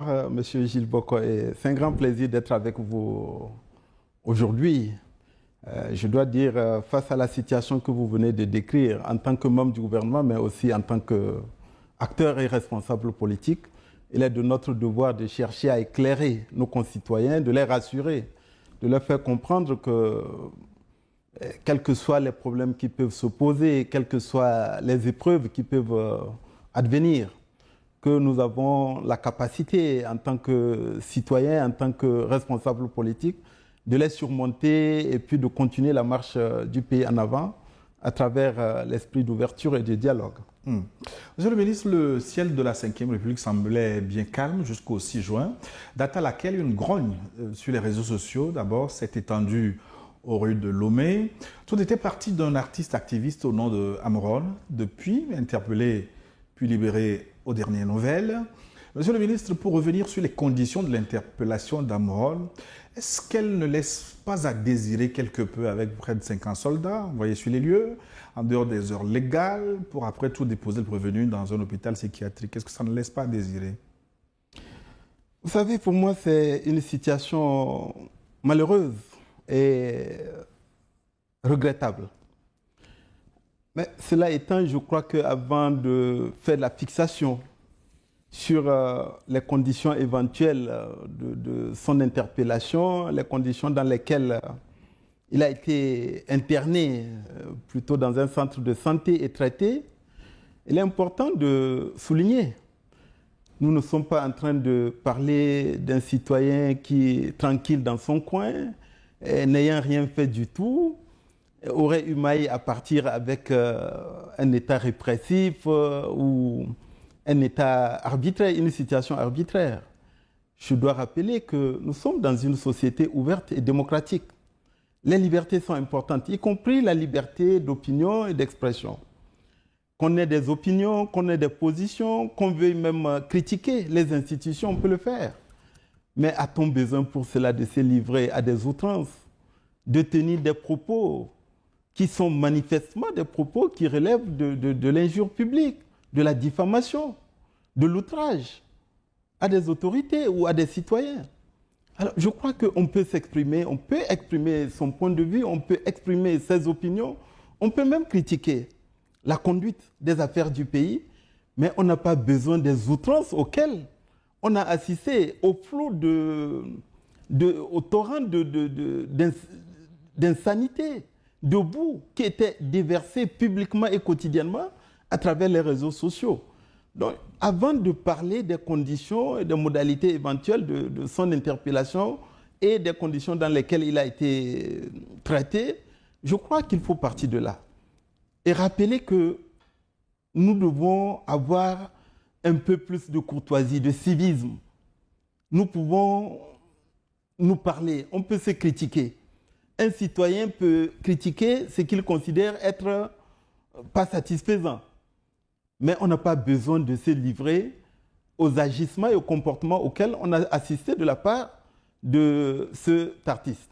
Monsieur Gilles Boko, et c'est un grand plaisir d'être avec vous aujourd'hui. Je dois dire, face à la situation que vous venez de décrire, en tant que membre du gouvernement, mais aussi en tant qu'acteur et responsable politique, il est de notre devoir de chercher à éclairer nos concitoyens, de les rassurer, de leur faire comprendre que, quels que soient les problèmes qui peuvent se poser, quelles que soient les épreuves qui peuvent advenir, que nous avons la capacité, en tant que citoyens, en tant que responsables politiques, de les surmonter et puis de continuer la marche du pays en avant à travers l'esprit d'ouverture et de dialogue. Monsieur le ministre, le ciel de la Ve République semblait bien calme jusqu'au 6 juin, date à laquelle une grogne sur les réseaux sociaux, d'abord, s'est étendue aux rues de Lomé. Tout était parti d'un artiste activiste au nom de Amron, depuis interpellé puis libéré aux dernières nouvelles. Monsieur le ministre, pour revenir sur les conditions de l'interpellation d'Amron, est-ce qu'elle ne laisse pas à désirer quelque peu avec près de 50 soldats envoyés sur les lieux, en dehors des heures légales, pour après tout déposer le prévenu dans un hôpital psychiatrique? Est-ce que ça ne laisse pas à désirer? Vous savez, pour moi, c'est une situation malheureuse et regrettable. Mais cela étant, je crois qu'avant de faire la fixation sur les conditions éventuelles de son interpellation, les conditions dans lesquelles il a été interné plutôt dans un centre de santé et traité, il est important de souligner. Nous ne sommes pas en train de parler d'un citoyen qui est tranquille dans son coin, n'ayant rien fait du tout, aurait eu maille à partir avec un État répressif ou un État arbitraire, une situation arbitraire. Je dois rappeler que nous sommes dans une société ouverte et démocratique. Les libertés sont importantes, y compris la liberté d'opinion et d'expression. Qu'on ait des opinions, qu'on ait des positions, qu'on veuille même critiquer les institutions, on peut le faire. Mais a-t-on besoin pour cela de se livrer à des outrances, de tenir des propos qui sont manifestement des propos qui relèvent de l'injure publique, de la diffamation, de l'outrage à des autorités ou à des citoyens? Alors, je crois qu'on peut s'exprimer, on peut exprimer son point de vue, on peut exprimer ses opinions, on peut même critiquer la conduite des affaires du pays, mais on n'a pas besoin des outrances auxquelles on a assisté, au flot au torrent d'insanité, de boue qui était déversé publiquement et quotidiennement à travers les réseaux sociaux. Donc, avant de parler des conditions et des modalités éventuelles de son interpellation et des conditions dans lesquelles il a été traité, je crois qu'il faut partir de là. Et rappeler que nous devons avoir un peu plus de courtoisie, de civisme. Nous pouvons nous parler, on peut se critiquer. Un citoyen peut critiquer ce qu'il considère être pas satisfaisant. Mais on n'a pas besoin de se livrer aux agissements et aux comportements auxquels on a assisté de la part de cet artiste.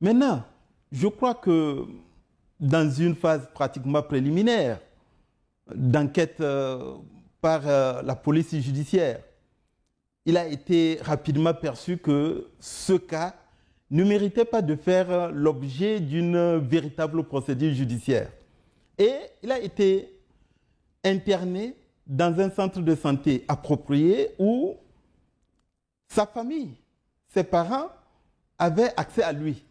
Maintenant, je crois que dans une phase pratiquement préliminaire d'enquête par la police judiciaire, il a été rapidement perçu que ce cas ne méritait pas de faire l'objet d'une véritable procédure judiciaire. Et il a été interné dans un centre de santé approprié où sa famille, ses parents avaient accès à lui.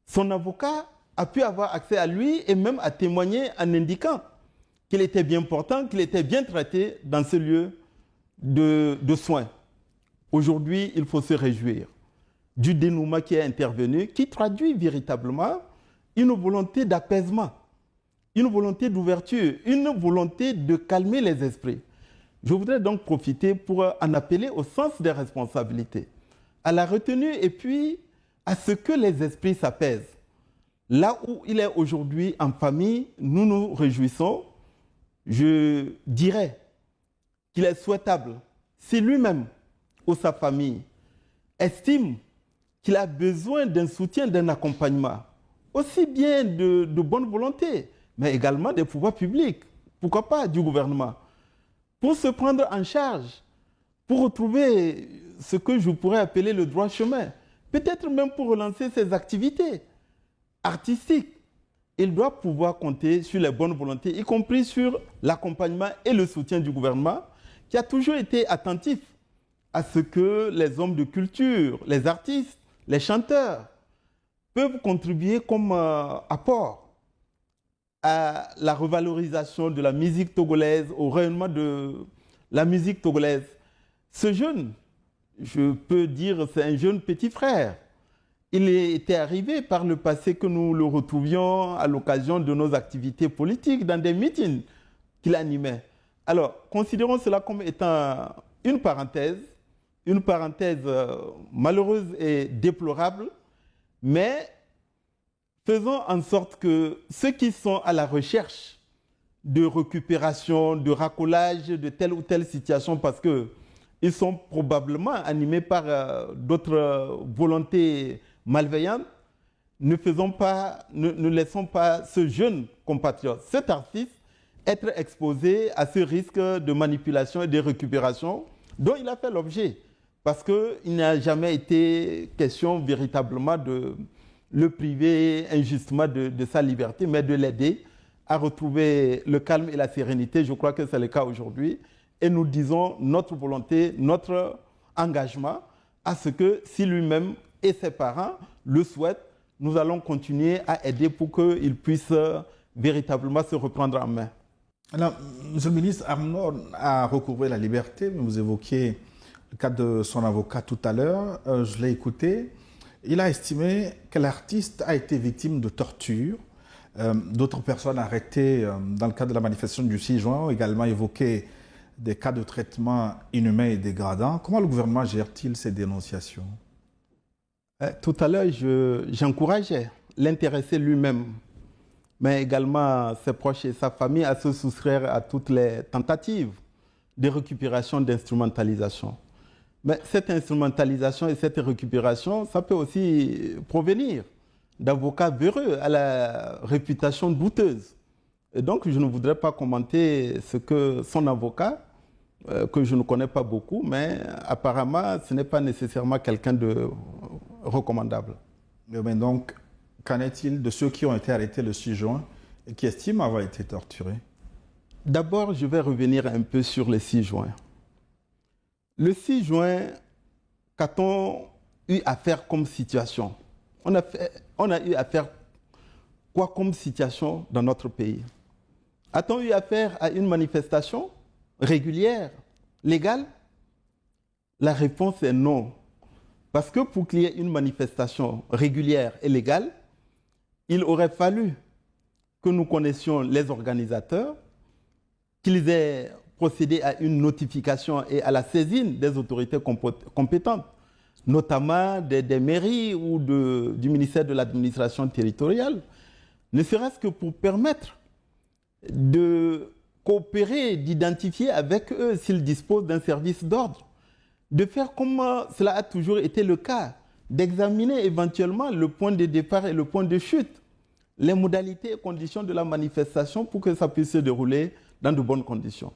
Son avocat a pu avoir accès à lui et même à témoigner en indiquant qu'il était bien portant, qu'il était bien traité dans ce lieu de soins. Aujourd'hui, il faut se réjouir du dénouement qui est intervenu, qui traduit véritablement une volonté d'apaisement, une volonté d'ouverture, une volonté de calmer les esprits. Je voudrais donc profiter pour en appeler au sens des responsabilités, à la retenue et puis à ce que les esprits s'apaisent. Là où il est aujourd'hui en famille, nous nous réjouissons. Je dirais qu'il est souhaitable, si lui-même ou sa famille estime qu'il a besoin d'un soutien, d'un accompagnement, aussi bien de bonne volonté, mais également des pouvoirs publics, pourquoi pas du gouvernement, pour se prendre en charge, pour retrouver ce que je pourrais appeler le droit chemin. Peut-être même pour relancer ses activités artistiques. Il doit pouvoir compter sur les bonnes volontés, y compris sur l'accompagnement et le soutien du gouvernement, qui a toujours été attentif à ce que les hommes de culture, les artistes, les chanteurs peuvent contribuer comme apport à la revalorisation de la musique togolaise, au rayonnement de la musique togolaise. Ce jeune, je peux dire, c'est un jeune petit frère. Il était arrivé par le passé que nous le retrouvions à l'occasion de nos activités politiques dans des meetings qu'il animait. Alors, considérons cela comme étant une parenthèse malheureuse et déplorable, mais faisons en sorte que ceux qui sont à la recherche de récupération, de racolage de telle ou telle situation, parce qu'ils sont probablement animés par d'autres volontés malveillantes, ne laissons pas ce jeune compatriote, cet artiste, être exposé à ce risque de manipulation et de récupération dont il a fait l'objet. Parce qu'il n'a jamais été question véritablement de le priver injustement de sa liberté, mais de l'aider à retrouver le calme et la sérénité. Je crois que c'est le cas aujourd'hui. Et nous disons notre volonté, notre engagement à ce que si lui-même et ses parents le souhaitent, nous allons continuer à aider pour qu'il puisse véritablement se reprendre en main. Alors, Monsieur le ministre, Arnaud a recouvré la liberté, mais vous évoquiez le cas de son avocat tout à l'heure. Je l'ai écouté. Il a estimé que l'artiste a été victime de torture. D'autres personnes arrêtées dans le cadre de la manifestation du 6 juin ont également évoqué des cas de traitement inhumain et dégradant. Comment le gouvernement gère-t-il ces dénonciations? Tout à l'heure, j'encourageais l'intéressé lui-même, mais également ses proches et sa famille à se soustraire à toutes les tentatives de récupération, d'instrumentalisation. Mais cette instrumentalisation et cette récupération, ça peut aussi provenir d'avocats véreux à la réputation douteuse. Et donc, je ne voudrais pas commenter ce que son avocat, que je ne connais pas beaucoup, mais apparemment, ce n'est pas nécessairement quelqu'un de recommandable. Mais donc, qu'en est-il de ceux qui ont été arrêtés le 6 juin et qui estiment avoir été torturés? D'abord, je vais revenir un peu sur le 6 juin. Le 6 juin, qu'a-t-on eu à faire comme situation? On a eu à faire quoi comme situation dans notre pays? A-t-on eu affaire à une manifestation régulière, légale? La réponse est non. Parce que pour qu'il y ait une manifestation régulière et légale, il aurait fallu que nous connaissions les organisateurs, qu'ils aient procédé à une notification et à la saisine des autorités compétentes, notamment des mairies ou du ministère de l'administration territoriale, ne serait-ce que pour permettre de coopérer, d'identifier avec eux s'ils disposent d'un service d'ordre, de faire comme cela a toujours été le cas, d'examiner éventuellement le point de départ et le point de chute, les modalités et conditions de la manifestation pour que ça puisse se dérouler dans de bonnes conditions.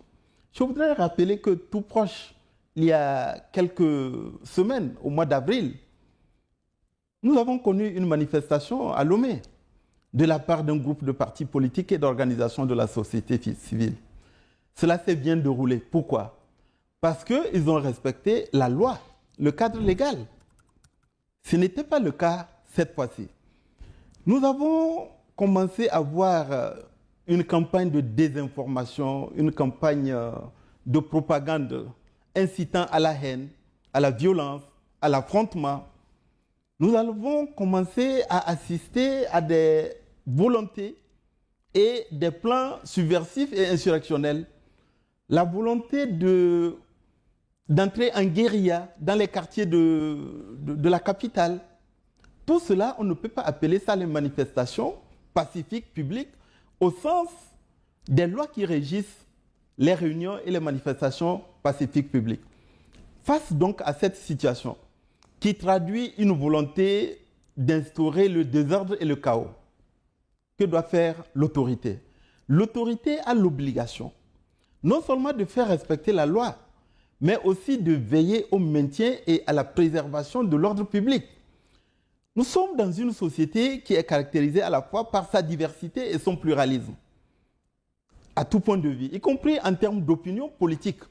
Je voudrais rappeler que tout proche, il y a quelques semaines, au mois d'avril, nous avons connu une manifestation à Lomé de la part d'un groupe de partis politiques et d'organisations de la société civile. Cela s'est bien déroulé. Pourquoi? Parce qu'ils ont respecté la loi, le cadre légal. Ce n'était pas le cas cette fois-ci. Nous avons commencé à voir une campagne de désinformation, une campagne de propagande incitant à la haine, à la violence, à l'affrontement. Nous avons commencé à assister à des volontés et des plans subversifs et insurrectionnels. La volonté d'entrer en guérilla dans les quartiers de la capitale. Tout cela, on ne peut pas appeler ça les manifestations pacifiques, publiques, au sens des lois qui régissent les réunions et les manifestations pacifiques publiques. Face donc à cette situation qui traduit une volonté d'instaurer le désordre et le chaos, que doit faire l'autorité? L'autorité a l'obligation non seulement de faire respecter la loi, mais aussi de veiller au maintien et à la préservation de l'ordre public. Nous sommes dans une société qui est caractérisée à la fois par sa diversité et son pluralisme, à tout point de vue, y compris en termes d'opinion politique.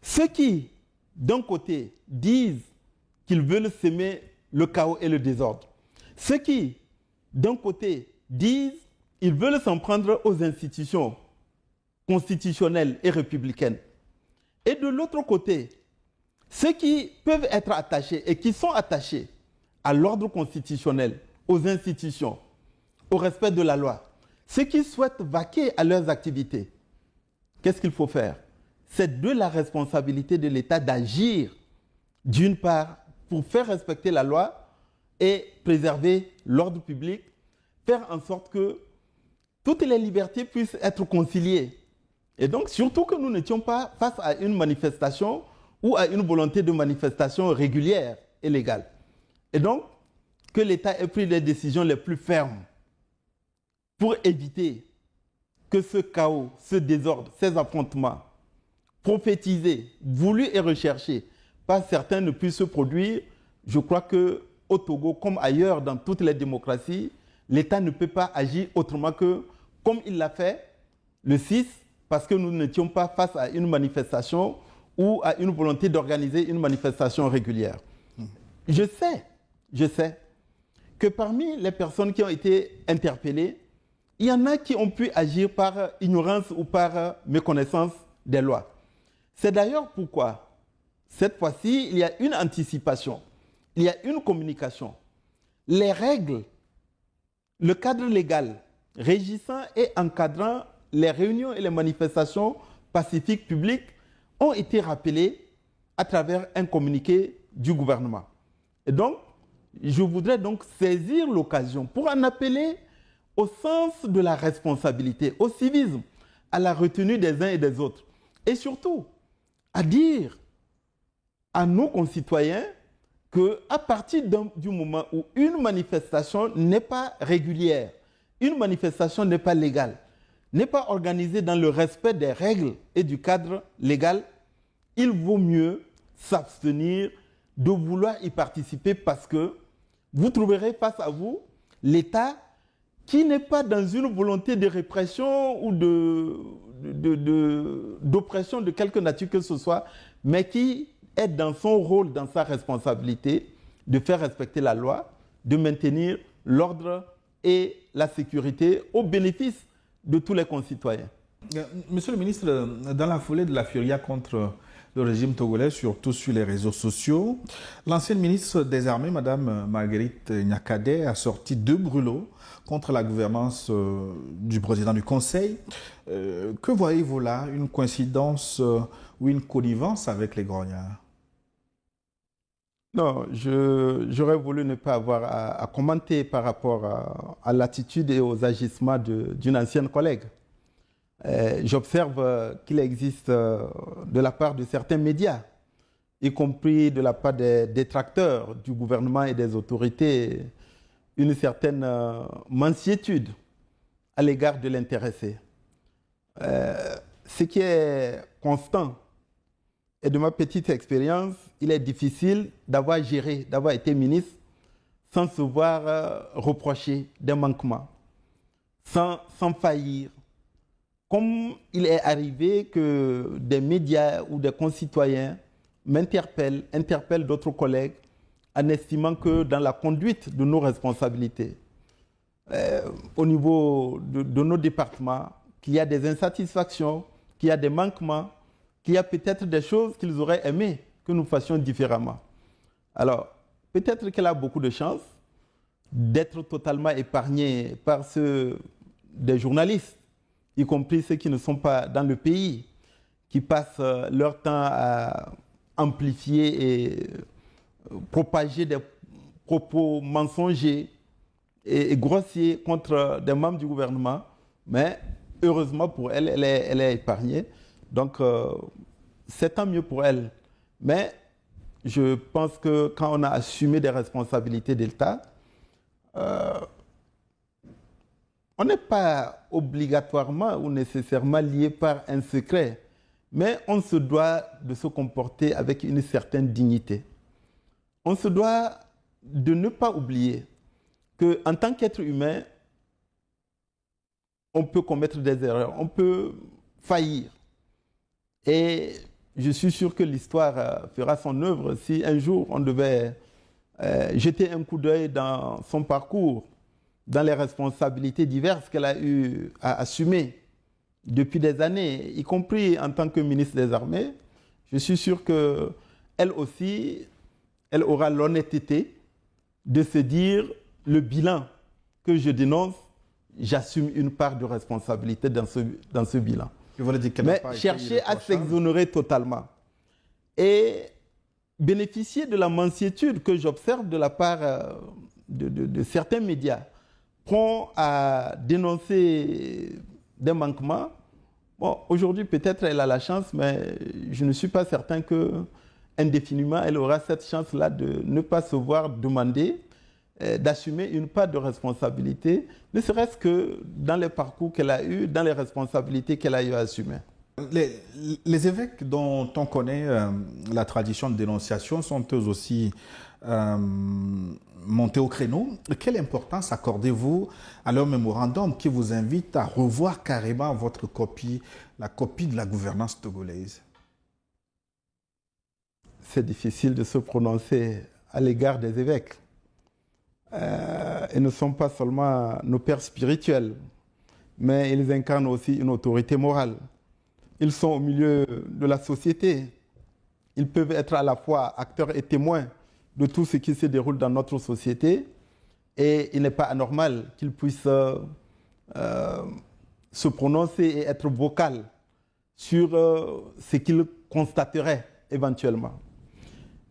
Ceux qui, d'un côté, disent qu'ils veulent semer le chaos et le désordre, ceux qui, d'un côté, disent qu'ils veulent s'en prendre aux institutions constitutionnelles et républicaines, et de l'autre côté, ceux qui peuvent être attachés et qui sont attachés à l'ordre constitutionnel, aux institutions, au respect de la loi, ceux qui souhaitent vaquer à leurs activités, qu'est-ce qu'il faut faire? C'est de la responsabilité de l'État d'agir, d'une part, pour faire respecter la loi et préserver l'ordre public, faire en sorte que toutes les libertés puissent être conciliées. Et donc, surtout que nous n'étions pas face à une manifestation ou à une volonté de manifestation régulière et légale. Et donc, que l'État ait pris les décisions les plus fermes pour éviter que ce chaos, ce désordre, ces affrontements prophétisés, voulus et recherchés par certains ne puissent se produire. Je crois qu'au Togo, comme ailleurs dans toutes les démocraties, l'État ne peut pas agir autrement que comme il l'a fait le 6, parce que nous n'étions pas face à une manifestation ou à une volonté d'organiser une manifestation régulière. Je sais que parmi les personnes qui ont été interpellées, il y en a qui ont pu agir par ignorance ou par méconnaissance des lois. C'est d'ailleurs pourquoi, cette fois-ci, il y a une anticipation, il y a une communication. Les règles, le cadre légal régissant et encadrant les réunions et les manifestations pacifiques publiques ont été rappelées à travers un communiqué du gouvernement. Et donc, je voudrais donc saisir l'occasion pour en appeler au sens de la responsabilité, au civisme, à la retenue des uns et des autres. Et surtout, à dire à nos concitoyens qu'à partir du moment où une manifestation n'est pas régulière, une manifestation n'est pas légale, n'est pas organisée dans le respect des règles et du cadre légal, il vaut mieux s'abstenir de vouloir y participer parce que vous trouverez face à vous l'État qui n'est pas dans une volonté de répression ou d'oppression de quelque nature que ce soit, mais qui est dans son rôle, dans sa responsabilité de faire respecter la loi, de maintenir l'ordre et la sécurité au bénéfice de tous les concitoyens. Monsieur le ministre, dans la foulée de la furia contre le régime togolais, surtout sur les réseaux sociaux, l'ancienne ministre des Armées, Mme Marguerite Nyakadé, a sorti 2 brûlots contre la gouvernance du président du Conseil. Que voyez-vous là? Une coïncidence ou une connivence avec les grognards? Non, j'aurais voulu ne pas avoir à commenter par rapport à l'attitude et aux agissements d'une ancienne collègue. J'observe qu'il existe de la part de certains médias, y compris de la part des détracteurs du gouvernement et des autorités, une certaine mansuétude à l'égard de l'intéressé. Ce qui est constant, et de ma petite expérience, il est difficile d'avoir géré, d'avoir été ministre sans se voir reprocher des manquements, sans faillir. Comme il est arrivé que des médias ou des concitoyens interpellent d'autres collègues en estimant que dans la conduite de nos responsabilités, au niveau de nos départements, qu'il y a des insatisfactions, qu'il y a des manquements, qu'il y a peut-être des choses qu'ils auraient aimé que nous fassions différemment. Alors, peut-être qu'elle a beaucoup de chance d'être totalement épargnée par des journalistes, y compris ceux qui ne sont pas dans le pays, qui passent leur temps à amplifier et propager des propos mensongers et grossiers contre des membres du gouvernement. Mais heureusement pour elle, elle est épargnée. Donc, c'est tant mieux pour elle. Mais je pense que quand on a assumé des responsabilités d'État, on n'est pas obligatoirement ou nécessairement lié par un secret. mais on se doit de se comporter avec une certaine dignité. On se doit de ne pas oublier qu'en tant qu'être humain, on peut commettre des erreurs, on peut faillir. Et je suis sûr que l'histoire fera son œuvre si un jour on devait jeter un coup d'œil dans son parcours, dans les responsabilités diverses qu'elle a eu à assumer depuis des années, y compris en tant que ministre des Armées. Je suis sûr qu'elle aussi, elle aura l'honnêteté de se dire le bilan que je dénonce, j'assume une part de responsabilité dans ce bilan. Mais chercher à s'exonérer totalement et bénéficier de la mansuétude que j'observe de la part de certains médias prompts à dénoncer des manquements. Bon, aujourd'hui, peut-être elle a la chance, mais je ne suis pas certain qu'indéfiniment, elle aura cette chance-là de ne pas se voir demander d'assumer une part de responsabilité, ne serait-ce que dans les parcours qu'elle a eus, dans les responsabilités qu'elle a eu à assumer. Les évêques dont on connaît la tradition de dénonciation sont eux aussi montés au créneau. Quelle importance accordez-vous à leur mémorandum qui vous invite à revoir carrément votre copie, la copie de la gouvernance togolaise? C'est difficile de se prononcer à l'égard des évêques. Ils ne sont pas seulement nos pères spirituels, mais ils incarnent aussi une autorité morale. Ils sont au milieu de la société. Ils peuvent être à la fois acteurs et témoins de tout ce qui se déroule dans notre société. Et il n'est pas anormal qu'ils puissent se prononcer et être vocal sur ce qu'ils constateraient éventuellement.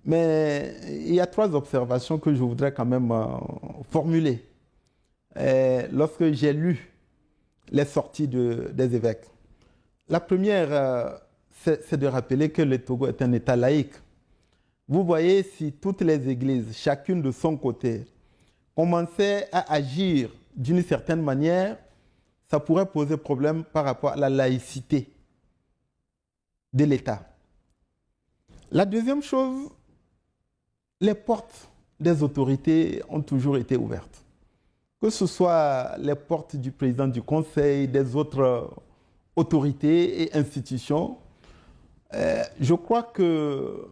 Mais il y a 3 observations que je voudrais quand même formuler. Lorsque j'ai lu les sorties des évêques, la première, c'est de rappeler que le Togo est un État laïque. Vous voyez, si toutes les églises, chacune de son côté, commençaient à agir d'une certaine manière, ça pourrait poser problème par rapport à la laïcité de l'État. La deuxième chose, les portes des autorités ont toujours été ouvertes. Que ce soit les portes du président du Conseil, des autres autorités et institutions, je crois que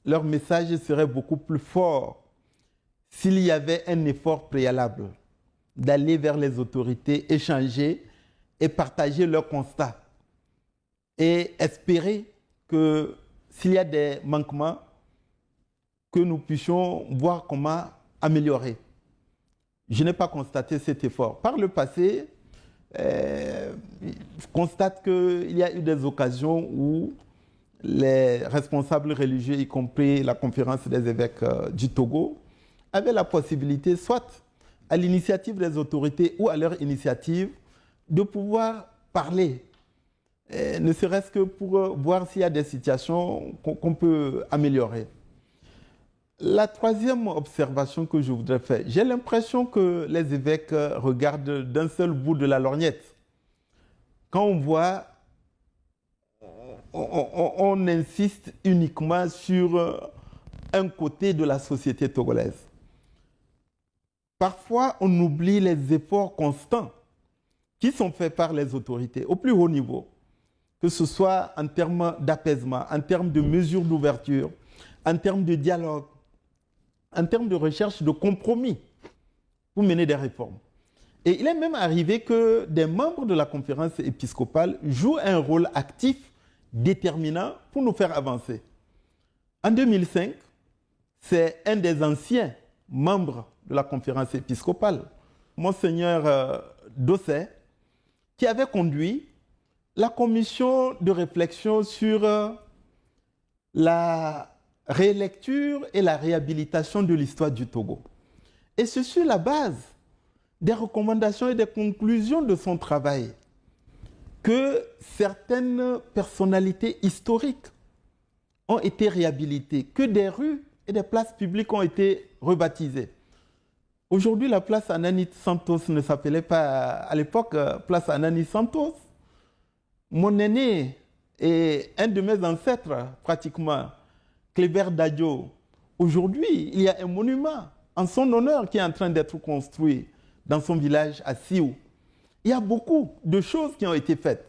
leur message serait beaucoup plus fort s'il y avait un effort préalable d'aller vers les autorités, échanger et partager leurs constats et espérer que s'il y a des manquements, que nous puissions voir comment améliorer. Je n'ai pas constaté cet effort. Par le passé, je constate qu'il y a eu des occasions où les responsables religieux, y compris la conférence des évêques du Togo, avaient la possibilité, soit à l'initiative des autorités ou à leur initiative, de pouvoir parler, ne serait-ce que pour voir s'il y a des situations qu'on peut améliorer. La troisième observation que je voudrais faire, j'ai l'impression que les évêques regardent d'un seul bout de la lorgnette. Quand on voit, on insiste uniquement sur un côté de la société togolaise. Parfois, on oublie les efforts constants qui sont faits par les autorités au plus haut niveau, que ce soit en termes d'apaisement, en termes de mesures d'ouverture, en termes de dialogue, en termes de recherche de compromis pour mener des réformes. Et il est même arrivé que des membres de la conférence épiscopale jouent un rôle actif, déterminant pour nous faire avancer. En 2005, c'est un des anciens membres de la conférence épiscopale, Monseigneur Dosset, qui avait conduit la commission de réflexion sur la rélecture et la réhabilitation de l'histoire du Togo. Et c'est sur la base des recommandations et des conclusions de son travail que certaines personnalités historiques ont été réhabilitées, que des rues et des places publiques ont été rebaptisées. Aujourd'hui, la place Anani Santos ne s'appelait pas à l'époque place Anani Santos. Mon aîné Et un de mes ancêtres, pratiquement, Kléber Dadjo, aujourd'hui, il y a un monument en son honneur qui est en train d'être construit dans son village à Sioux. Il y a beaucoup de choses qui ont été faites.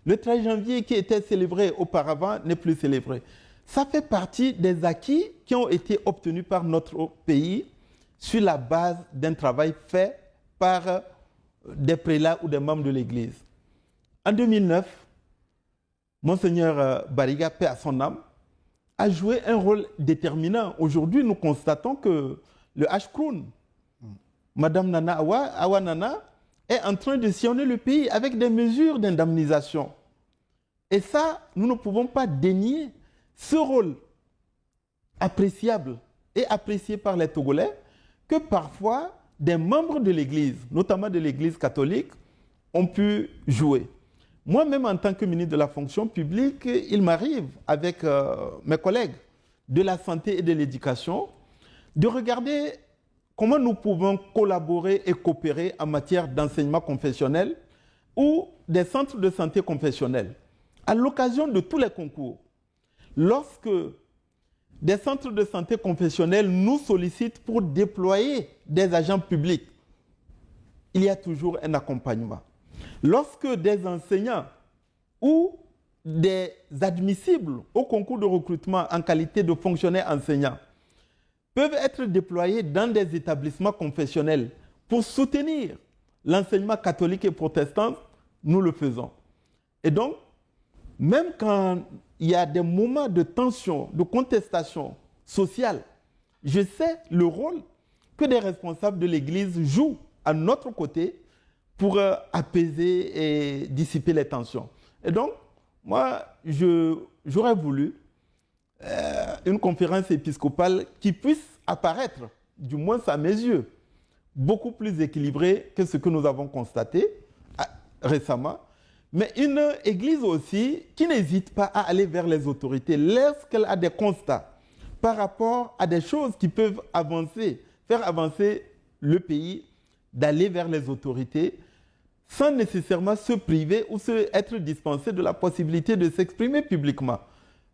Le 13 janvier qui était célébré auparavant n'est plus célébré. Ça fait partie des acquis qui ont été obtenus par notre pays sur la base d'un travail fait par des prélats ou des membres de l'Église. En 2009, Monseigneur Bariga, paix à son âme, a joué un rôle déterminant. Aujourd'hui, nous constatons que le Hkroun, Madame Nana Awa Nana, est en train de sillonner le pays avec des mesures d'indemnisation. Et ça, nous ne pouvons pas dénier ce rôle appréciable et apprécié par les Togolais que parfois des membres de l'Église, notamment de l'Église catholique, ont pu jouer. Moi-même, en tant que ministre de la fonction publique, il m'arrive, avec mes collègues de la santé et de l'éducation, de regarder comment nous pouvons collaborer et coopérer en matière d'enseignement confessionnel ou des centres de santé confessionnels. À l'occasion de tous les concours, lorsque des centres de santé confessionnels nous sollicitent pour déployer des agents publics, il y a toujours un accompagnement. Lorsque des enseignants ou des admissibles au concours de recrutement en qualité de fonctionnaires enseignants peuvent être déployés dans des établissements confessionnels pour soutenir l'enseignement catholique et protestant, nous le faisons. Et donc, même quand il y a des moments de tension, de contestation sociale, je sais le rôle que des responsables de l'Église jouent à notre côté pour apaiser et dissiper les tensions. Et donc, moi, j'aurais voulu une conférence épiscopale qui puisse apparaître, du moins à mes yeux, beaucoup plus équilibrée que ce que nous avons constaté récemment, mais une église aussi qui n'hésite pas à aller vers les autorités lorsqu'elle a des constats par rapport à des choses qui peuvent avancer, faire avancer le pays, d'aller vers les autorités sans nécessairement se priver ou être dispensé de la possibilité de s'exprimer publiquement.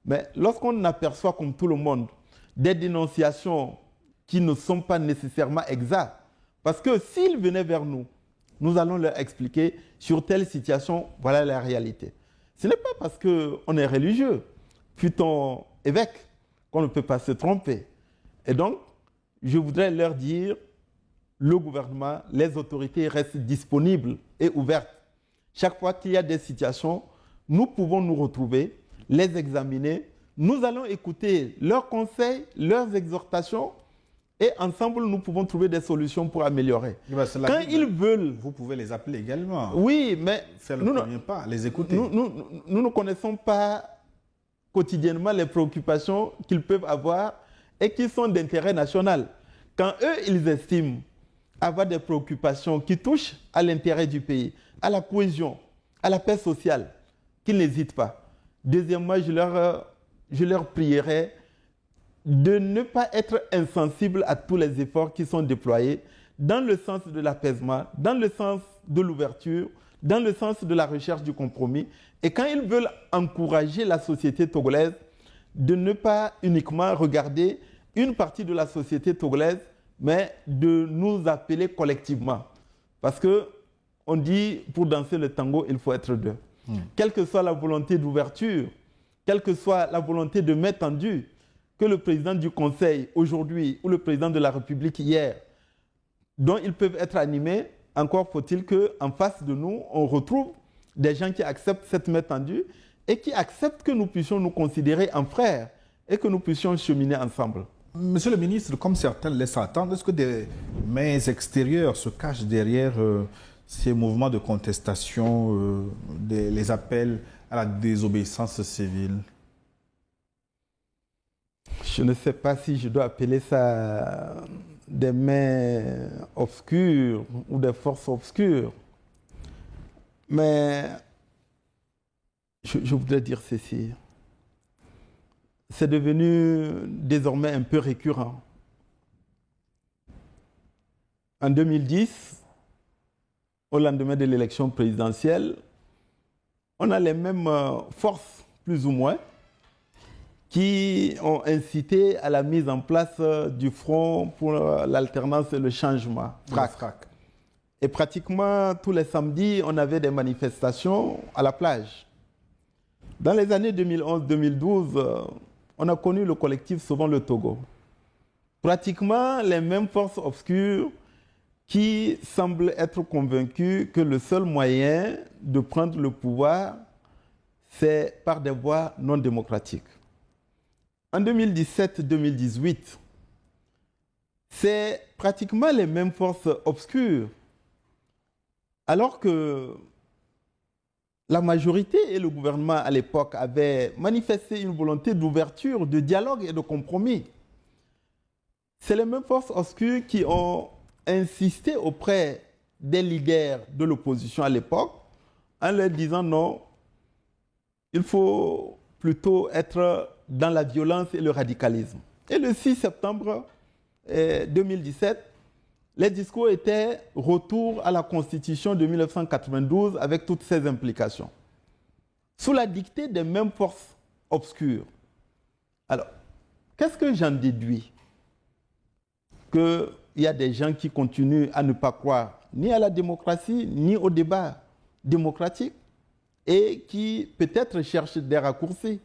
Mais lorsqu'on aperçoit, comme tout le monde, des dénonciations qui ne sont pas nécessairement exactes, parce que s'ils venaient vers nous, nous allons leur expliquer sur telle situation, voilà la réalité. Ce n'est pas parce qu'on est religieux, fût-on évêque, qu'on ne peut pas se tromper. Et donc, je voudrais leur dire, le gouvernement, les autorités restent disponibles et ouvertes. Chaque fois qu'il y a des situations, nous pouvons nous retrouver, les examiner. Nous allons écouter leurs conseils, leurs exhortations et ensemble, nous pouvons trouver des solutions pour améliorer. Quand ils veulent... Vous pouvez les appeler également. Oui, mais... Faire le premier pas, les écouter. Nous ne connaissons pas quotidiennement les préoccupations qu'ils peuvent avoir et qui sont d'intérêt national. Quand eux, ils estiment avoir des préoccupations qui touchent à l'intérêt du pays, à la cohésion, à la paix sociale, qu'ils n'hésitent pas. Deuxièmement, je leur prierai de ne pas être insensibles à tous les efforts qui sont déployés dans le sens de l'apaisement, dans le sens de l'ouverture, dans le sens de la recherche du compromis. Et quand ils veulent encourager la société togolaise, de ne pas uniquement regarder une partie de la société togolaise, mais de nous appeler collectivement. Parce qu'on dit, pour danser le tango, il faut être deux. Quelle que soit la volonté d'ouverture, quelle que soit la volonté de main tendue, que le président du Conseil aujourd'hui ou le président de la République hier, dont ils peuvent être animés, encore faut-il qu'en face de nous, on retrouve des gens qui acceptent cette main tendue et qui acceptent que nous puissions nous considérer en frères et que nous puissions cheminer ensemble. Monsieur le ministre, comme certains laissent attendre, est-ce que des mains extérieures se cachent derrière ces mouvements de contestation, les appels à la désobéissance civile? Je ne sais pas si je dois appeler ça des mains obscures ou des forces obscures. Mais je voudrais dire ceci. C'est devenu désormais un peu récurrent. En 2010, au lendemain de l'élection présidentielle, on a les mêmes forces plus ou moins, qui ont incité à la mise en place du Front pour l'alternance et le changement, FRAC. Et pratiquement tous les samedis, on avait des manifestations à la plage. Dans les années 2011-2012, on a connu le collectif Sauvons le Togo. Pratiquement les mêmes forces obscures qui semblent être convaincues que le seul moyen de prendre le pouvoir, c'est par des voies non démocratiques. En 2017-2018, c'est pratiquement les mêmes forces obscures, alors que la majorité et le gouvernement à l'époque avaient manifesté une volonté d'ouverture, de dialogue et de compromis. C'est les mêmes forces obscures qui ont insisté auprès des leaders de l'opposition à l'époque en leur disant non, il faut plutôt être dans la violence et le radicalisme. Et le 6 septembre 2017, les discours étaient retour à la Constitution de 1992 avec toutes ses implications, sous la dictée des mêmes forces obscures. Alors, qu'est-ce que j'en déduis? Qu'il y a des gens qui continuent à ne pas croire ni à la démocratie, ni au débat démocratique, et qui peut-être cherchent des raccourcis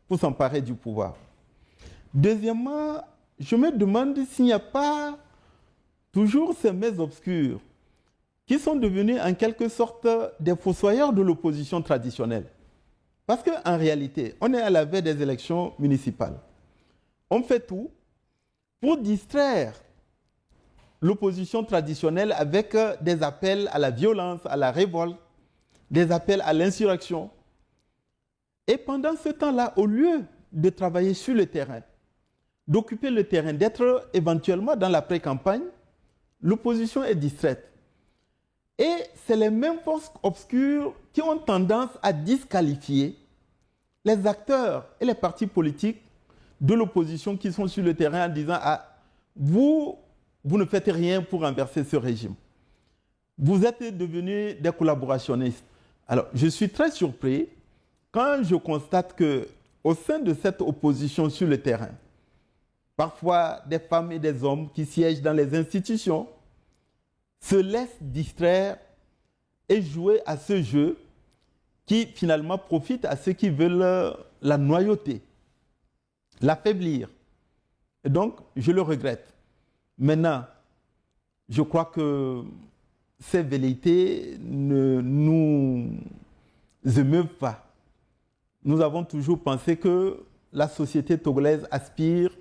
pour s'emparer du pouvoir. Deuxièmement, je me demande s'il n'y a pas toujours ces mets obscurs qui sont devenus en quelque sorte des fossoyeurs de l'opposition traditionnelle. Parce qu'en réalité, on est à la veille des élections municipales. On fait tout pour distraire l'opposition traditionnelle avec des appels à la violence, à la révolte, des appels à l'insurrection. Et pendant ce temps-là, au lieu de travailler sur le terrain, d'occuper le terrain, d'être éventuellement dans la pré-campagne, l'opposition est distraite. Et c'est les mêmes forces obscures qui ont tendance à disqualifier les acteurs et les partis politiques de l'opposition qui sont sur le terrain en disant « Ah, vous ne faites rien pour renverser ce régime. Vous êtes devenus des collaborationnistes. » Alors, je suis très surpris quand je constate qu'au sein de cette opposition sur le terrain, parfois des femmes et des hommes qui siègent dans les institutions se laissent distraire et jouer à ce jeu qui finalement profite à ceux qui veulent la noyauter, l'affaiblir. Et donc, je le regrette. Maintenant, je crois que ces velléités ne nous émeuvent pas. Nous avons toujours pensé que la société togolaise aspire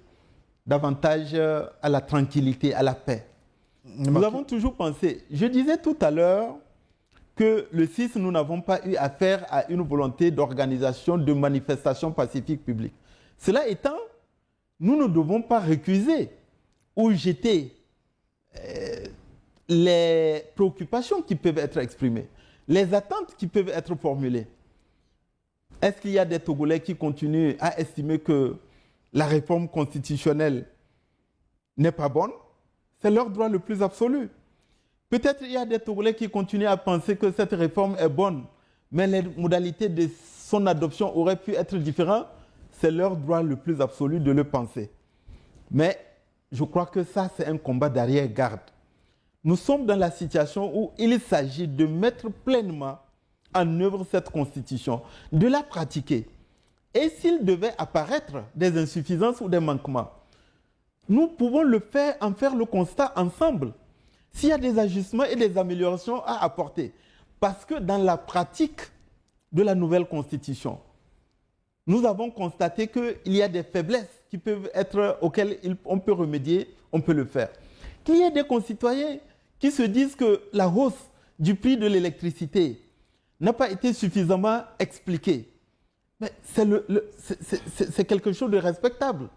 davantage à la tranquillité, à la paix. Nous avons toujours pensé, je disais tout à l'heure que le 6, nous n'avons pas eu affaire à une volonté d'organisation de manifestations pacifiques publiques. Cela étant, nous ne devons pas récuser ou jeter les préoccupations qui peuvent être exprimées, les attentes qui peuvent être formulées. Est-ce qu'il y a des Togolais qui continuent à estimer que la réforme constitutionnelle n'est pas bonne? C'est leur droit le plus absolu. Peut-être il y a des Togolais qui continuent à penser que cette réforme est bonne, mais les modalités de son adoption auraient pu être différentes. C'est leur droit le plus absolu de le penser. Mais je crois que ça, c'est un combat d'arrière-garde. Nous sommes dans la situation où il s'agit de mettre pleinement en œuvre cette constitution, de la pratiquer. Et s'il devait apparaître des insuffisances ou des manquements, nous pouvons en faire le constat ensemble. S'il y a des ajustements et des améliorations à apporter. Parce que dans la pratique de la nouvelle constitution, nous avons constaté qu'il y a des faiblesses qui peuvent être, auxquelles on peut remédier, on peut le faire. Qu'il y ait des concitoyens qui se disent que la hausse du prix de l'électricité n'a pas été suffisamment expliquée. Mais c'est quelque chose de respectable.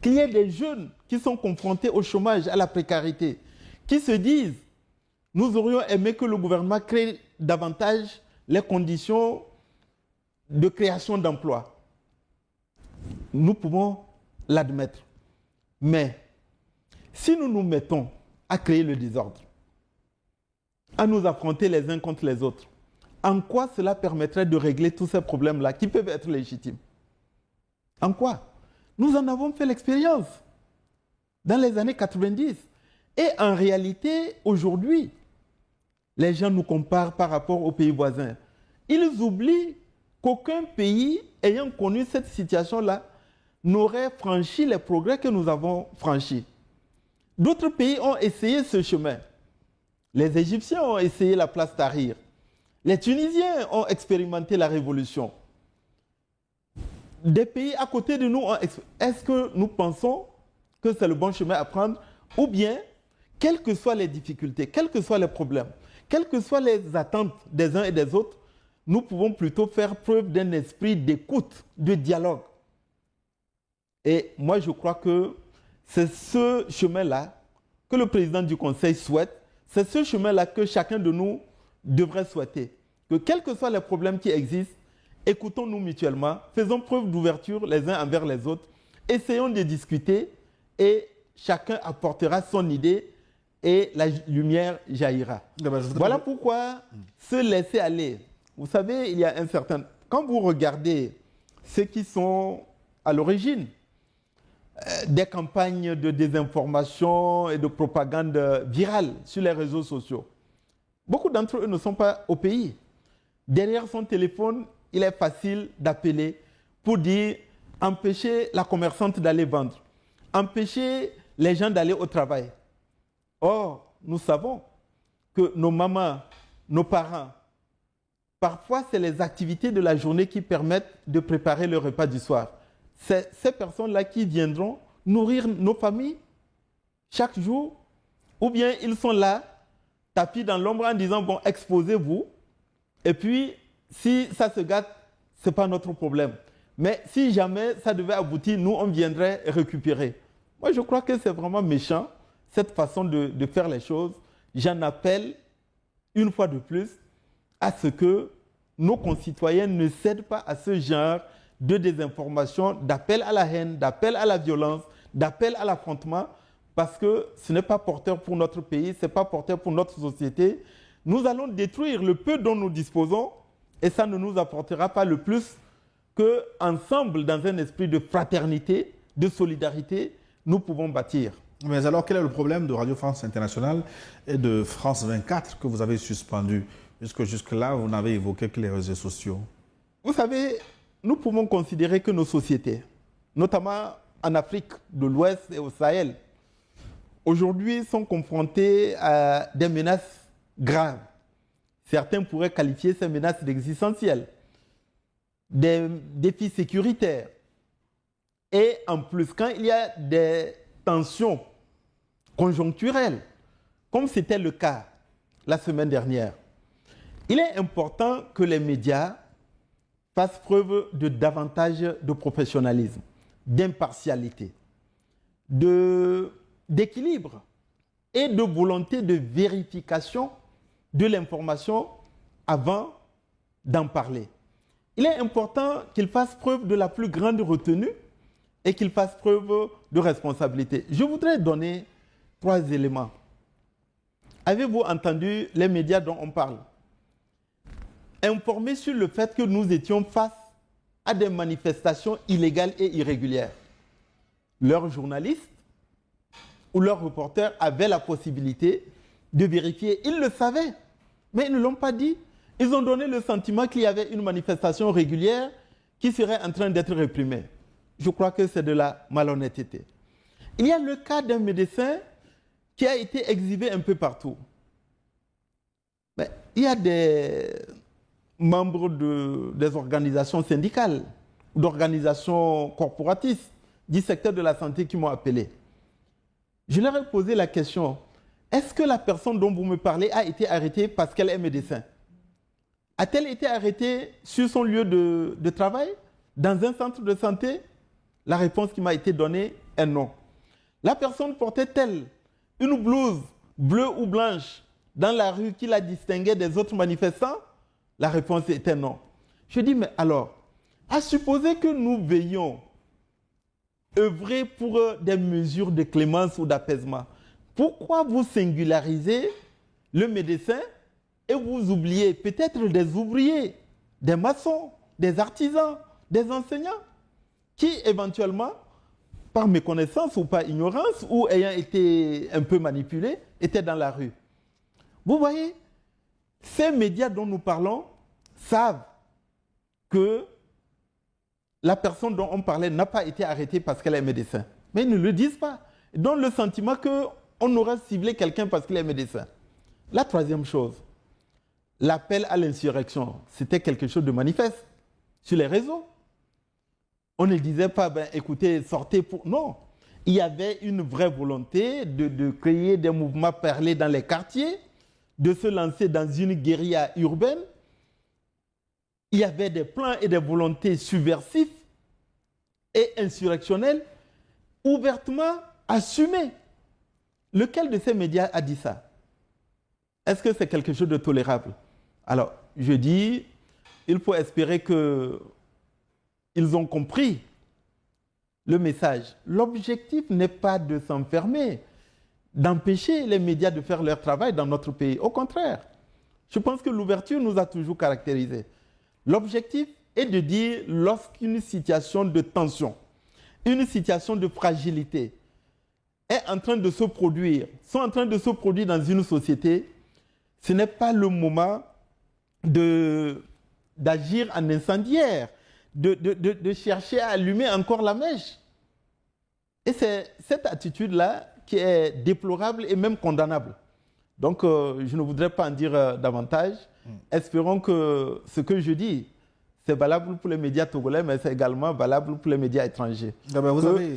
Qu'il y ait des jeunes qui sont confrontés au chômage, à la précarité, qui se disent « Nous aurions aimé que le gouvernement crée davantage les conditions de création d'emplois. » Nous pouvons l'admettre. Mais si nous nous mettons à créer le désordre, à nous affronter les uns contre les autres, en quoi cela permettrait de régler tous ces problèmes-là qui peuvent être légitimes? En quoi? Nous en avons fait l'expérience dans les années 90. Et en réalité, aujourd'hui, les gens nous comparent par rapport aux pays voisins. Ils oublient qu'aucun pays ayant connu cette situation-là n'aurait franchi les progrès que nous avons franchis. D'autres pays ont essayé ce chemin. Les Égyptiens ont essayé la place Tahrir. Les Tunisiens ont expérimenté la révolution. Des pays à côté de nous ont expérimenté. Est-ce que nous pensons que c'est le bon chemin à prendre? Ou bien, quelles que soient les difficultés, quels que soient les problèmes, quelles que soient les attentes des uns et des autres, nous pouvons plutôt faire preuve d'un esprit d'écoute, de dialogue. Et moi, je crois que c'est ce chemin-là que le président du Conseil souhaite. C'est ce chemin-là que chacun de nous devrait souhaiter. Que quels que soient les problèmes qui existent, écoutons-nous mutuellement, faisons preuve d'ouverture les uns envers les autres, essayons de discuter et chacun apportera son idée et la lumière jaillira. Voilà pourquoi se laisser aller. Vous savez, il y a un certain... Quand vous regardez ceux qui sont à l'origine des campagnes de désinformation et de propagande virale sur les réseaux sociaux, beaucoup d'entre eux ne sont pas au pays. Derrière son téléphone, il est facile d'appeler pour dire empêcher la commerçante d'aller vendre, empêcher les gens d'aller au travail. Or, nous savons que nos mamans, nos parents, parfois c'est les activités de la journée qui permettent de préparer le repas du soir. C'est ces personnes-là qui viendront nourrir nos familles chaque jour, ou bien ils sont là, tapis dans l'ombre en disant, bon, exposez-vous, et puis si ça se gâte, ce n'est pas notre problème. Mais si jamais ça devait aboutir, nous, on viendrait récupérer. Moi, je crois que c'est vraiment méchant, cette façon de faire les choses. J'en appelle, une fois de plus, à ce que nos concitoyens ne cèdent pas à ce genre de désinformation, d'appel à la haine, d'appel à la violence, d'appel à l'affrontement, parce que ce n'est pas porteur pour notre pays, ce n'est pas porteur pour notre société. Nous allons détruire le peu dont nous disposons et ça ne nous apportera pas le plus qu'ensemble, dans un esprit de fraternité, de solidarité, nous pouvons bâtir. Mais alors, quel est le problème de Radio France Internationale et de France 24 que vous avez suspendu? Puisque jusque-là, vous n'avez évoqué que les réseaux sociaux. Vous savez, nous pouvons considérer que nos sociétés, notamment en Afrique de l'Ouest et au Sahel, aujourd'hui sont confrontées à des menaces graves. Certains pourraient qualifier ces menaces d'existentielles, des défis sécuritaires. Et en plus, quand il y a des tensions conjoncturelles, comme c'était le cas la semaine dernière, il est important que les médias fassent preuve de davantage de professionnalisme, d'impartialité, d'équilibre et de volonté de vérification de l'information avant d'en parler. Il est important qu'ils fassent preuve de la plus grande retenue et qu'ils fassent preuve de responsabilité. Je voudrais donner 3 éléments. Avez-vous entendu les médias dont on parle? Informés sur le fait que nous étions face à des manifestations illégales et irrégulières. Leurs journalistes ou leurs reporters avaient la possibilité de vérifier. Ils le savaient, mais ils ne l'ont pas dit. Ils ont donné le sentiment qu'il y avait une manifestation régulière qui serait en train d'être réprimée. Je crois que c'est de la malhonnêteté. Il y a le cas d'un médecin qui a été exhibé un peu partout. Mais il y a des membres des organisations syndicales, d'organisations corporatistes du secteur de la santé qui m'ont appelé. Je leur ai posé la question, est-ce que la personne dont vous me parlez a été arrêtée parce qu'elle est médecin? A-t-elle été arrêtée sur son lieu de travail, dans un centre de santé? La réponse qui m'a été donnée est non. La personne portait-elle une blouse bleue ou blanche dans la rue qui la distinguait des autres manifestants? La réponse était non. Je dis, mais alors, à supposer que nous veillions œuvrer pour des mesures de clémence ou d'apaisement, pourquoi vous singularisez le médecin et vous oubliez peut-être des ouvriers, des maçons, des artisans, des enseignants, qui éventuellement, par méconnaissance ou par ignorance, ou ayant été un peu manipulés, étaient dans la rue. Vous voyez, ces médias dont nous parlons savent que la personne dont on parlait n'a pas été arrêtée parce qu'elle est médecin. Mais ils ne le disent pas. Ils donnent le sentiment qu'on aura ciblé quelqu'un parce qu'il est médecin. La troisième chose, l'appel à l'insurrection, c'était quelque chose de manifeste sur les réseaux. On ne disait pas, ben, écoutez, sortez pour... Non, il y avait une vraie volonté de créer des mouvements parlés dans les quartiers, de se lancer dans une guérilla urbaine. Il y avait des plans et des volontés subversifs et insurrectionnels ouvertement assumés. Lequel de ces médias a dit ça? Est-ce que c'est quelque chose de tolérable? Alors, je dis, il faut espérer qu'ils ont compris le message. L'objectif n'est pas de s'enfermer, d'empêcher les médias de faire leur travail dans notre pays. Au contraire, je pense que l'ouverture nous a toujours caractérisés. L'objectif est de dire lorsqu'une situation de tension, une situation de fragilité est en train de se produire, sont en train de se produire dans une société, ce n'est pas le moment d'agir en incendiaire, de chercher à allumer encore la mèche. Et c'est cette attitude-là qui est déplorable et même condamnable. Donc, je ne voudrais pas en dire davantage. Espérons que ce que je dis, c'est valable pour les médias togolais, mais c'est également valable pour les médias étrangers.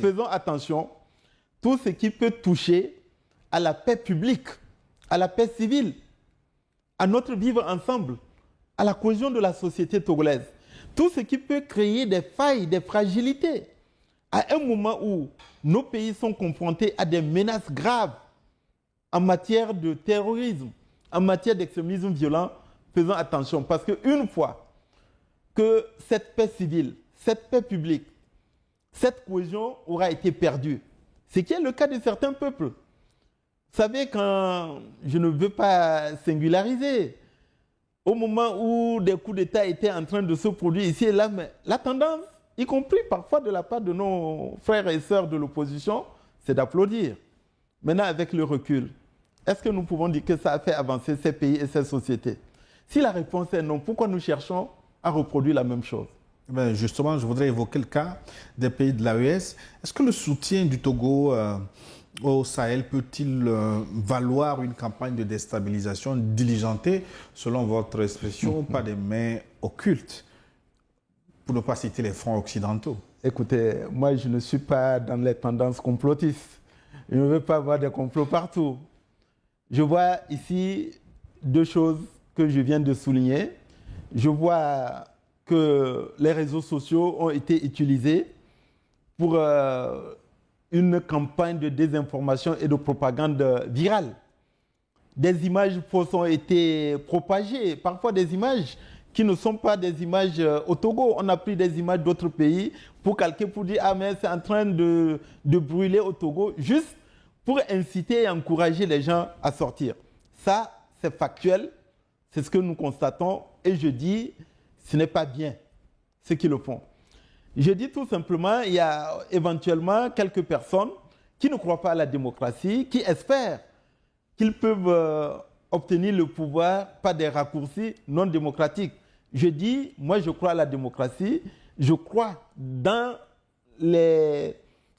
Faisons attention, tout ce qui peut toucher à la paix publique, à la paix civile, à notre vivre ensemble, à la cohésion de la société togolaise. Tout ce qui peut créer des failles, des fragilités, à un moment où nos pays sont confrontés à des menaces graves en matière de terrorisme, en matière d'extrémisme violent, faisons attention. Parce qu'une fois que cette paix civile, cette paix publique, cette cohésion aura été perdue, ce qui est le cas de certains peuples. Vous savez, quand je ne veux pas singulariser, au moment où des coups d'État étaient en train de se produire ici et là, mais la tendance, y compris parfois de la part de nos frères et sœurs de l'opposition, c'est d'applaudir. Maintenant, avec le recul, est-ce que nous pouvons dire que ça a fait avancer ces pays et ces sociétés? Si la réponse est non, pourquoi nous cherchons à reproduire la même chose? Ben justement, je voudrais évoquer le cas des pays de l'AES. Est-ce que le soutien du Togo au Sahel peut-il valoir une campagne de déstabilisation diligentée, selon votre expression, par des mains occultes, pour ne pas citer les fronts occidentaux? Écoutez, moi je ne suis pas dans les tendances complotistes. Je ne veux pas avoir des complots partout. Je vois ici deux choses que je viens de souligner. Je vois que les réseaux sociaux ont été utilisés pour une campagne de désinformation et de propagande virale. Des images fausses ont été propagées, parfois des images qui ne sont pas des images au Togo. On a pris des images d'autres pays pour calquer, pour dire « Ah, mais c'est en train de brûler au Togo », juste pour inciter et encourager les gens à sortir. Ça, c'est factuel, c'est ce que nous constatons, et je dis, ce n'est pas bien, ceux qui le font. Je dis tout simplement, il y a éventuellement quelques personnes qui ne croient pas à la démocratie, qui espèrent qu'ils peuvent obtenir le pouvoir par des raccourcis non démocratiques. Je dis, moi je crois à la démocratie, je crois dans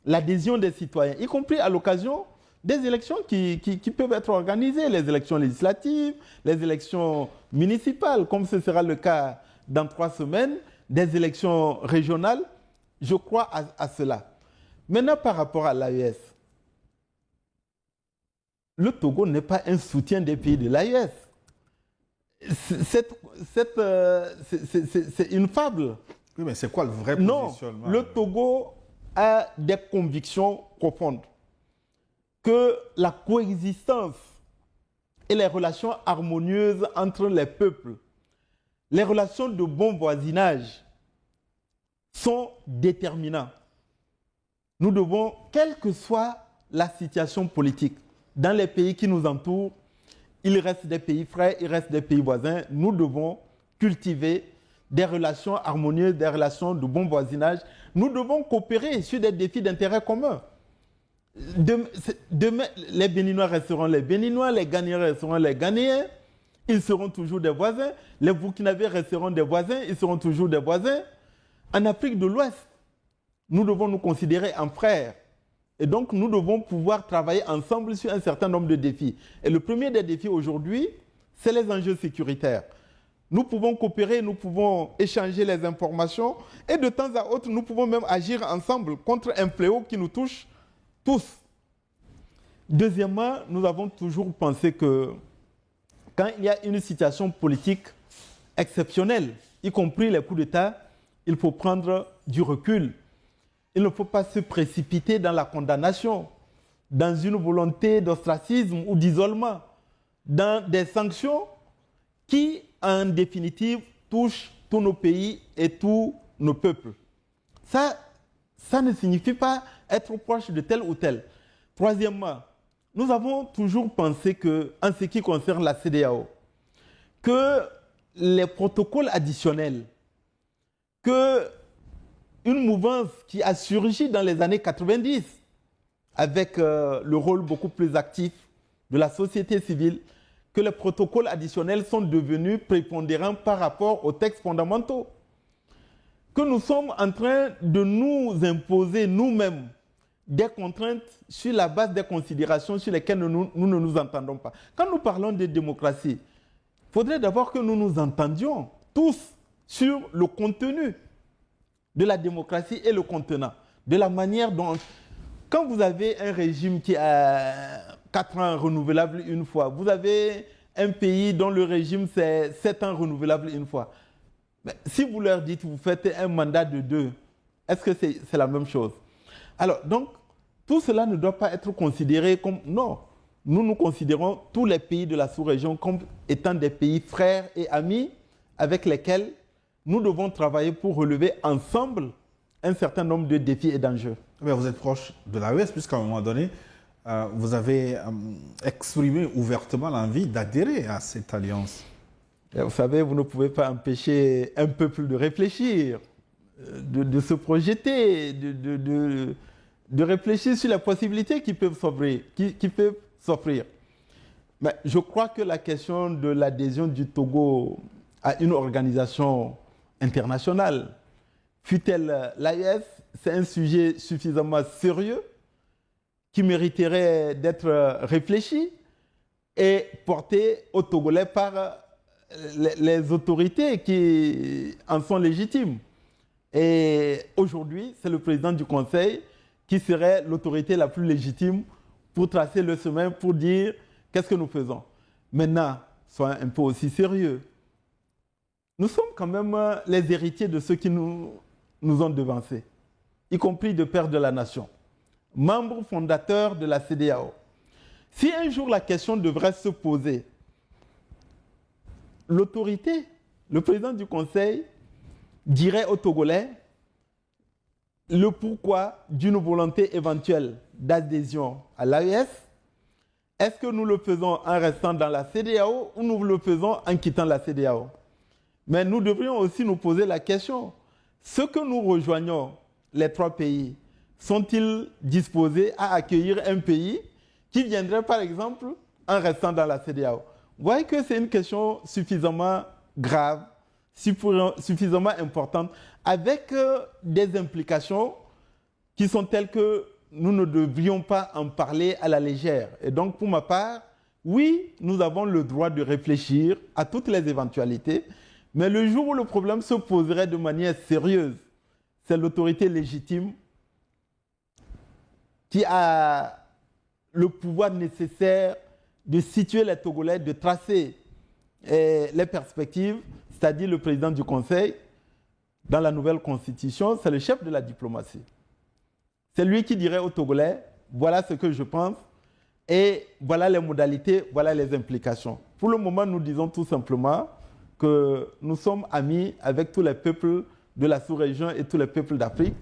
l'adhésion des citoyens, y compris à l'occasion des élections qui peuvent être organisées, les élections législatives, les élections municipales, comme ce sera le cas dans 3 semaines, des élections régionales. Je crois à cela. Maintenant, par rapport à l'AES, le Togo n'est pas un soutien des pays de l'AES. C'est une fable. Oui, mais c'est quoi le vrai positionnement? Non, le Togo a des convictions profondes que la coexistence et les relations harmonieuses entre les peuples, les relations de bon voisinage sont déterminants. Nous devons, quelle que soit la situation politique, dans les pays qui nous entourent, il reste des pays frères, il reste des pays voisins. Nous devons cultiver des relations harmonieuses, des relations de bon voisinage. Nous devons coopérer sur des défis d'intérêt commun. Demain, les Béninois resteront les Béninois, les Ghanéens resteront les Ghanéens. Ils seront toujours des voisins. Les Burkinabés resteront des voisins, ils seront toujours des voisins. En Afrique de l'Ouest, nous devons nous considérer en frères. Et donc, nous devons pouvoir travailler ensemble sur un certain nombre de défis. Et le premier des défis aujourd'hui, c'est les enjeux sécuritaires. Nous pouvons coopérer, nous pouvons échanger les informations et de temps à autre, nous pouvons même agir ensemble contre un fléau qui nous touche tous. Deuxièmement, nous avons toujours pensé que quand il y a une situation politique exceptionnelle, y compris les coups d'État, il faut prendre du recul. Il ne faut pas se précipiter dans la condamnation, dans une volonté d'ostracisme ou d'isolement, dans des sanctions qui, en définitive, touchent tous nos pays et tous nos peuples. Ça ne signifie pas être proche de tel ou tel. Troisièmement, nous avons toujours pensé que, en ce qui concerne la CEDEAO, que les protocoles additionnels, que une mouvance qui a surgi dans les années 90 avec le rôle beaucoup plus actif de la société civile, que les protocoles additionnels sont devenus prépondérants par rapport aux textes fondamentaux. Que nous sommes en train de nous imposer nous-mêmes des contraintes sur la base des considérations sur lesquelles nous ne nous entendons pas. Quand nous parlons de démocratie, il faudrait d'abord que nous nous entendions tous sur le contenu de la démocratie et le contenant, de la manière dont... Quand vous avez un régime qui a 4 ans renouvelable une fois, vous avez un pays dont le régime c'est 7 ans renouvelable une fois. Mais si vous leur dites vous faites un mandat de 2, est-ce que c'est la même chose? Alors, donc, tout cela ne doit pas être considéré comme... Non, nous considérons tous les pays de la sous-région comme étant des pays frères et amis avec lesquels nous devons travailler pour relever ensemble un certain nombre de défis et d'enjeux. Mais vous êtes proche de l'AES, puisqu'à un moment donné, vous avez exprimé ouvertement l'envie d'adhérer à cette alliance. Et vous savez, vous ne pouvez pas empêcher un peuple de réfléchir, de se projeter, de réfléchir sur les possibilités qui peuvent s'offrir. Mais je crois que la question de l'adhésion du Togo à une organisation internationale, fût-elle l'AES, c'est un sujet suffisamment sérieux qui mériterait d'être réfléchi et porté aux Togolais par les autorités qui en sont légitimes. Et aujourd'hui, c'est le président du Conseil qui serait l'autorité la plus légitime pour tracer le chemin, pour dire qu'est-ce que nous faisons. Maintenant, soyons un peu aussi sérieux. Nous sommes quand même les héritiers de ceux qui nous ont devancés, y compris de pères de la nation, membres fondateurs de la CEDEAO. Si un jour la question devrait se poser, l'autorité, le président du Conseil, dirait aux Togolais le pourquoi d'une volonté éventuelle d'adhésion à l'AES. Est-ce que nous le faisons en restant dans la CEDEAO ou nous le faisons en quittant la CEDEAO? Mais nous devrions aussi nous poser la question, ceux que nous rejoignons, les 3 pays, sont-ils disposés à accueillir un pays qui viendrait par exemple en restant dans la CEDEAO? Vous voyez que c'est une question suffisamment grave, suffisamment importante, avec des implications qui sont telles que nous ne devrions pas en parler à la légère. Et donc, pour ma part, oui, nous avons le droit de réfléchir à toutes les éventualités, mais le jour où le problème se poserait de manière sérieuse, c'est l'autorité légitime qui a le pouvoir nécessaire de situer les Togolais, de tracer les perspectives, c'est-à-dire le président du Conseil, dans la nouvelle constitution, c'est le chef de la diplomatie. C'est lui qui dirait aux Togolais, voilà ce que je pense, et voilà les modalités, voilà les implications. Pour le moment, nous disons tout simplement que nous sommes amis avec tous les peuples de la sous-région et tous les peuples d'Afrique,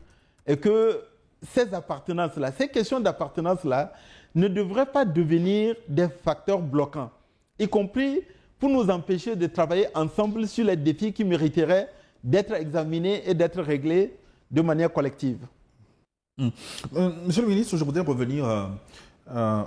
et que ces appartenances-là, ces questions d'appartenance-là, ne devraient pas devenir des facteurs bloquants. y compris pour nous empêcher de travailler ensemble sur les défis qui mériteraient d'être examinés et d'être réglés de manière collective. Monsieur le ministre, je voudrais revenir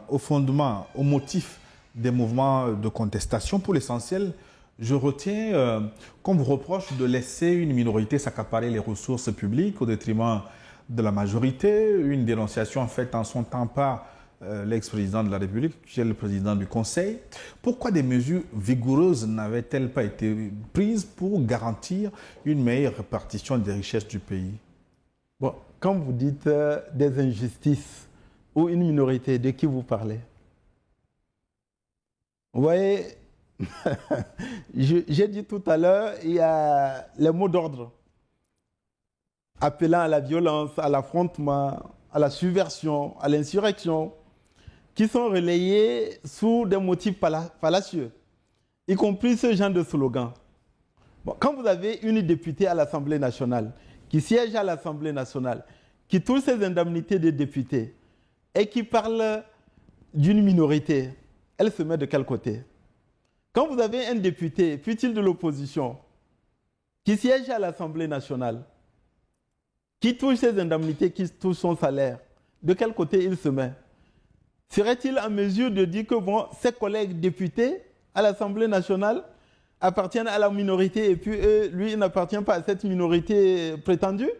au fondement, au motif des mouvements de contestation. Pour l'essentiel, je retiens qu'on vous reproche de laisser une minorité s'accaparer les ressources publiques au détriment de la majorité. Une dénonciation faite en son temps par l'ex-président de la République, qui est le président du Conseil. Pourquoi des mesures vigoureuses n'avaient-elles pas été prises pour garantir une meilleure répartition des richesses du pays? Bon, quand vous dites des injustices ou une minorité, de qui vous parlez? Vous voyez, j'ai dit tout à l'heure, il y a les mots d'ordre appelant à la violence, à l'affrontement, à la subversion, à l'insurrection, qui sont relayés sous des motifs fallacieux, y compris ce genre de slogan. Bon, quand vous avez une députée à l'Assemblée nationale, qui siège à l'Assemblée nationale, qui touche ses indemnités de député et qui parle d'une minorité, elle se met de quel côté? Quand vous avez un député, fût-il de l'opposition, qui siège à l'Assemblée nationale, qui touche ses indemnités, qui touche son salaire, de quel côté il se met? Serait-il en mesure de dire que bon, ses collègues députés à l'Assemblée nationale appartiennent à la minorité et puis lui, il n'appartient pas à cette minorité prétendue?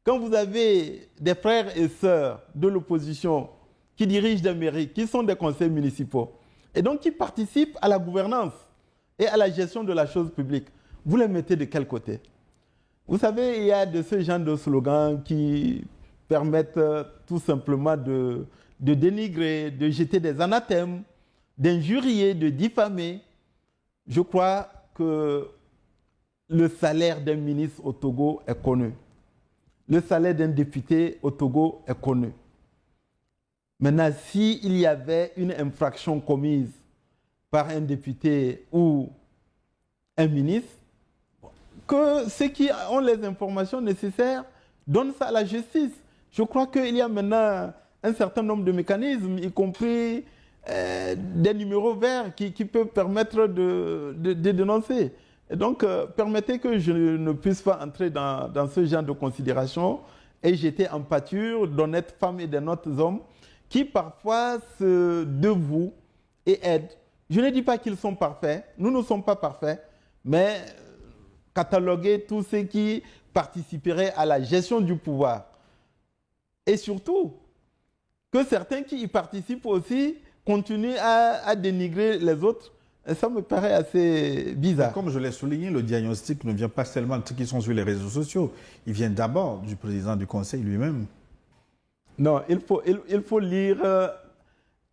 Quand vous avez des frères et sœurs de l'opposition qui dirigent des mairies, qui sont des conseils municipaux, et donc qui participent à la gouvernance et à la gestion de la chose publique, vous les mettez de quel côté? Vous savez, il y a de ce genre de slogans qui permettent tout simplement de dénigrer, de jeter des anathèmes, d'injurier, de diffamer. Je crois que le salaire d'un ministre au Togo est connu. Le salaire d'un député au Togo est connu. Maintenant, s'il y avait une infraction commise par un député ou un ministre, que ceux qui ont les informations nécessaires donnent ça à la justice. Je crois qu'il y a maintenant un certain nombre de mécanismes, y compris des numéros verts qui peuvent permettre de dénoncer. Et donc, permettez que je ne puisse pas entrer dans ce genre de considération et jeter en pâture d'honnêtes femmes et d'honnêtes hommes qui parfois se dévouent et aident. Je ne dis pas qu'ils sont parfaits, nous ne sommes pas parfaits, mais cataloguer tous ceux qui participeraient à la gestion du pouvoir. Et surtout, que certains qui y participent aussi continuent à dénigrer les autres. Et ça me paraît assez bizarre. Comme je l'ai souligné, le diagnostic ne vient pas seulement de ceux qui sont sur les réseaux sociaux. Il vient d'abord du président du Conseil lui-même. Non, il faut lire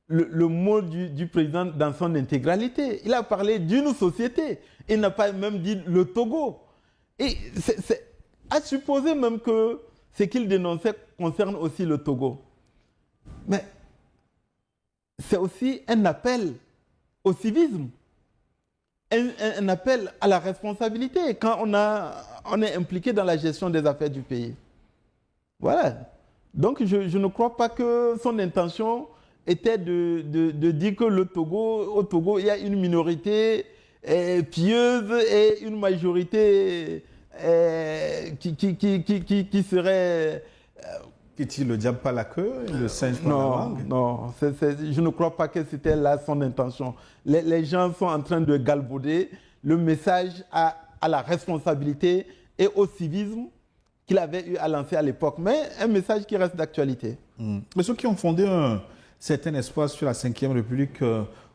le mot du président dans son intégralité. Il a parlé d'une société. Il n'a pas même dit le Togo. Et c'est à supposer même que ce qu'il dénonçait concerne aussi le Togo. Mais c'est aussi un appel au civisme, un appel à la responsabilité quand on est impliqué dans la gestion des affaires du pays. Voilà. Donc je ne crois pas que son intention était de dire que au Togo, il y a une minorité pieuse et une majorité qui serait... Qui tire le diable par la queue, le singe par la langue? Non, je ne crois pas que c'était là son intention. Les gens sont en train de galvauder le message à la responsabilité et au civisme qu'il avait eu à lancer à l'époque, mais un message qui reste d'actualité. Mais ceux qui ont fondé un certain espoir sur la Ve République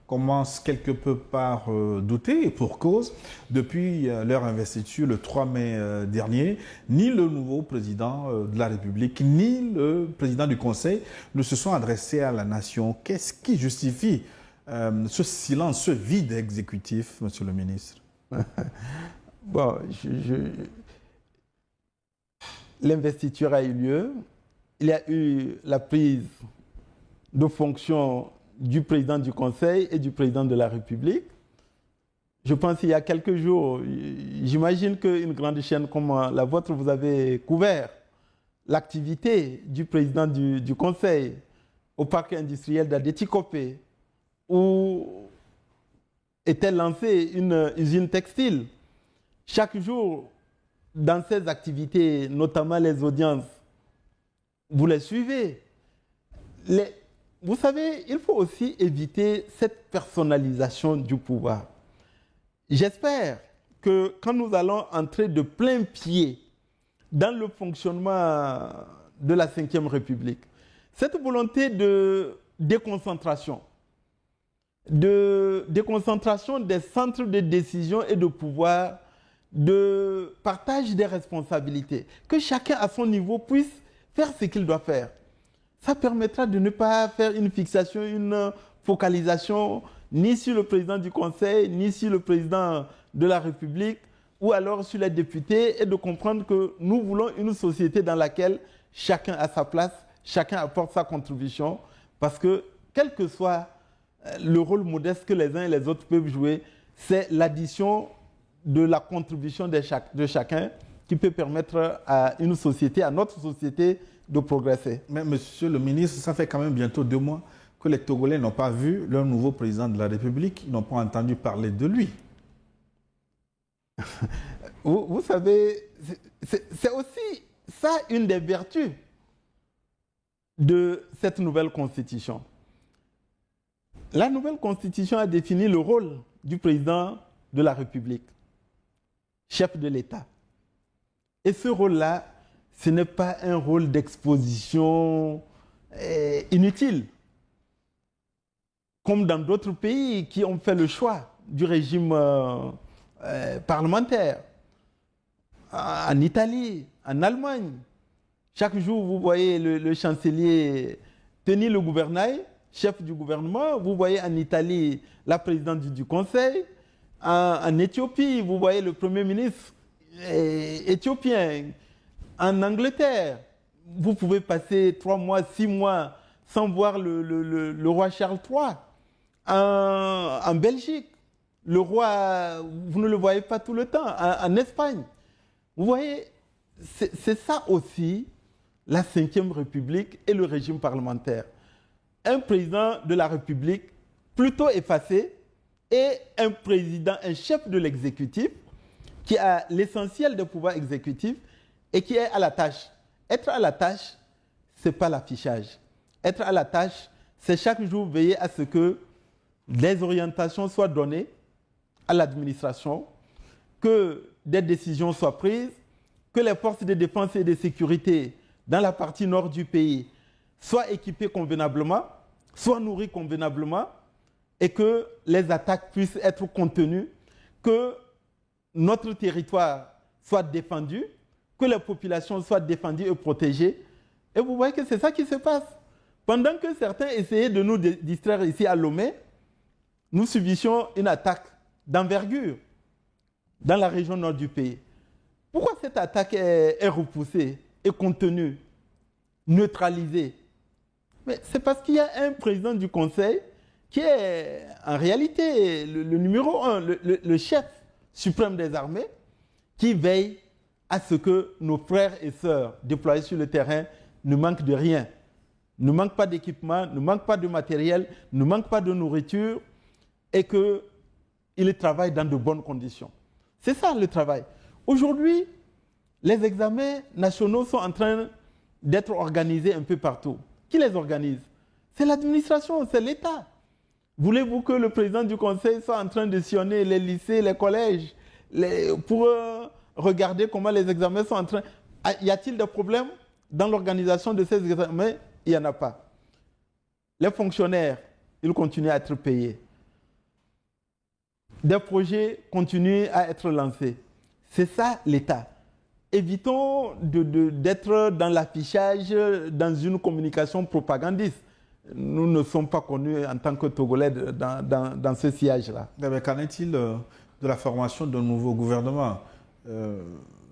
commencent quelque peu par douter, et pour cause. Depuis leur investiture le 3 mai dernier, ni le nouveau président de la République, ni le président du Conseil ne se sont adressés à la nation. Qu'est-ce qui justifie ce silence, ce vide exécutif, monsieur le ministre? Bon, l'investiture a eu lieu. Il y a eu la prise de fonction du président du Conseil et du président de la République. Je pense qu'il y a quelques jours, j'imagine qu'une grande chaîne comme la vôtre, vous avez couvert l'activité du président du Conseil au parc industriel d'Adétikopé, où était lancée une usine textile. Chaque jour, dans ces activités, notamment les audiences, vous les suivez. Vous savez, il faut aussi éviter cette personnalisation du pouvoir. J'espère que quand nous allons entrer de plein pied dans le fonctionnement de la Ve République, cette volonté de déconcentration des centres de décision et de pouvoir, de partage des responsabilités, que chacun à son niveau puisse faire ce qu'il doit faire. Ça permettra de ne pas faire une fixation, une focalisation ni sur le président du Conseil, ni sur le président de la République, ou alors sur les députés, et de comprendre que nous voulons une société dans laquelle chacun a sa place, chacun apporte sa contribution, parce que quel que soit le rôle modeste que les uns et les autres peuvent jouer, c'est l'addition de la contribution de chacun qui peut permettre à une société, à notre société, de progresser. Mais monsieur le ministre, ça fait quand même bientôt 2 mois que les Togolais n'ont pas vu leur nouveau président de la République, ils n'ont pas entendu parler de lui. Vous savez, c'est aussi ça une des vertus de cette nouvelle constitution. La nouvelle constitution a défini le rôle du président de la République, chef de l'État. Et ce rôle-là, ce n'est pas un rôle d'exposition inutile. Comme dans d'autres pays qui ont fait le choix du régime parlementaire. En Italie, en Allemagne. Chaque jour, vous voyez le chancelier tenir le gouvernail, chef du gouvernement. Vous voyez en Italie la présidente du Conseil. En Éthiopie, vous voyez le Premier ministre éthiopien. En Angleterre, vous pouvez passer 3 mois, 6 mois sans voir le roi Charles III. En Belgique, le roi, vous ne le voyez pas tout le temps. En Espagne, vous voyez, c'est ça aussi la Ve République et le régime parlementaire. Un président de la République plutôt effacé et un président, un chef de l'exécutif qui a l'essentiel des pouvoirs exécutifs et qui est à la tâche. Être à la tâche, ce n'est pas l'affichage. Être à la tâche, c'est chaque jour veiller à ce que les orientations soient données à l'administration, que des décisions soient prises, que les forces de défense et de sécurité dans la partie nord du pays soient équipées convenablement, soient nourries convenablement, et que les attaques puissent être contenues, que notre territoire soit défendu, que les populations soient défendues et protégées. Et vous voyez que c'est ça qui se passe. Pendant que certains essayaient de nous distraire ici à Lomé, nous subissions une attaque d'envergure dans la région nord du pays. Pourquoi cette attaque est repoussée, est contenue, neutralisée? Mais c'est parce qu'il y a un président du Conseil qui est en réalité le numéro 1, le chef suprême des armées, qui veille à ce que nos frères et sœurs déployés sur le terrain ne manquent de rien, ne manquent pas d'équipement, ne manquent pas de matériel, ne manquent pas de nourriture, et qu'ils travaillent dans de bonnes conditions. C'est ça le travail. Aujourd'hui, les examens nationaux sont en train d'être organisés un peu partout. Qui les organise? C'est l'administration, c'est l'État. Voulez-vous que le président du Conseil soit en train de sillonner les lycées, les collèges, pour regarder comment les examens sont en train... Y a-t-il des problèmes dans l'organisation de ces examens? Il n'y en a pas. Les fonctionnaires, ils continuent à être payés. Des projets continuent à être lancés. C'est ça l'État. Évitons d'être dans l'affichage, dans une communication propagandiste. Nous ne sommes pas connus en tant que Togolais dans ce sillage-là. Mais qu'en est-il de la formation d'un nouveau gouvernement?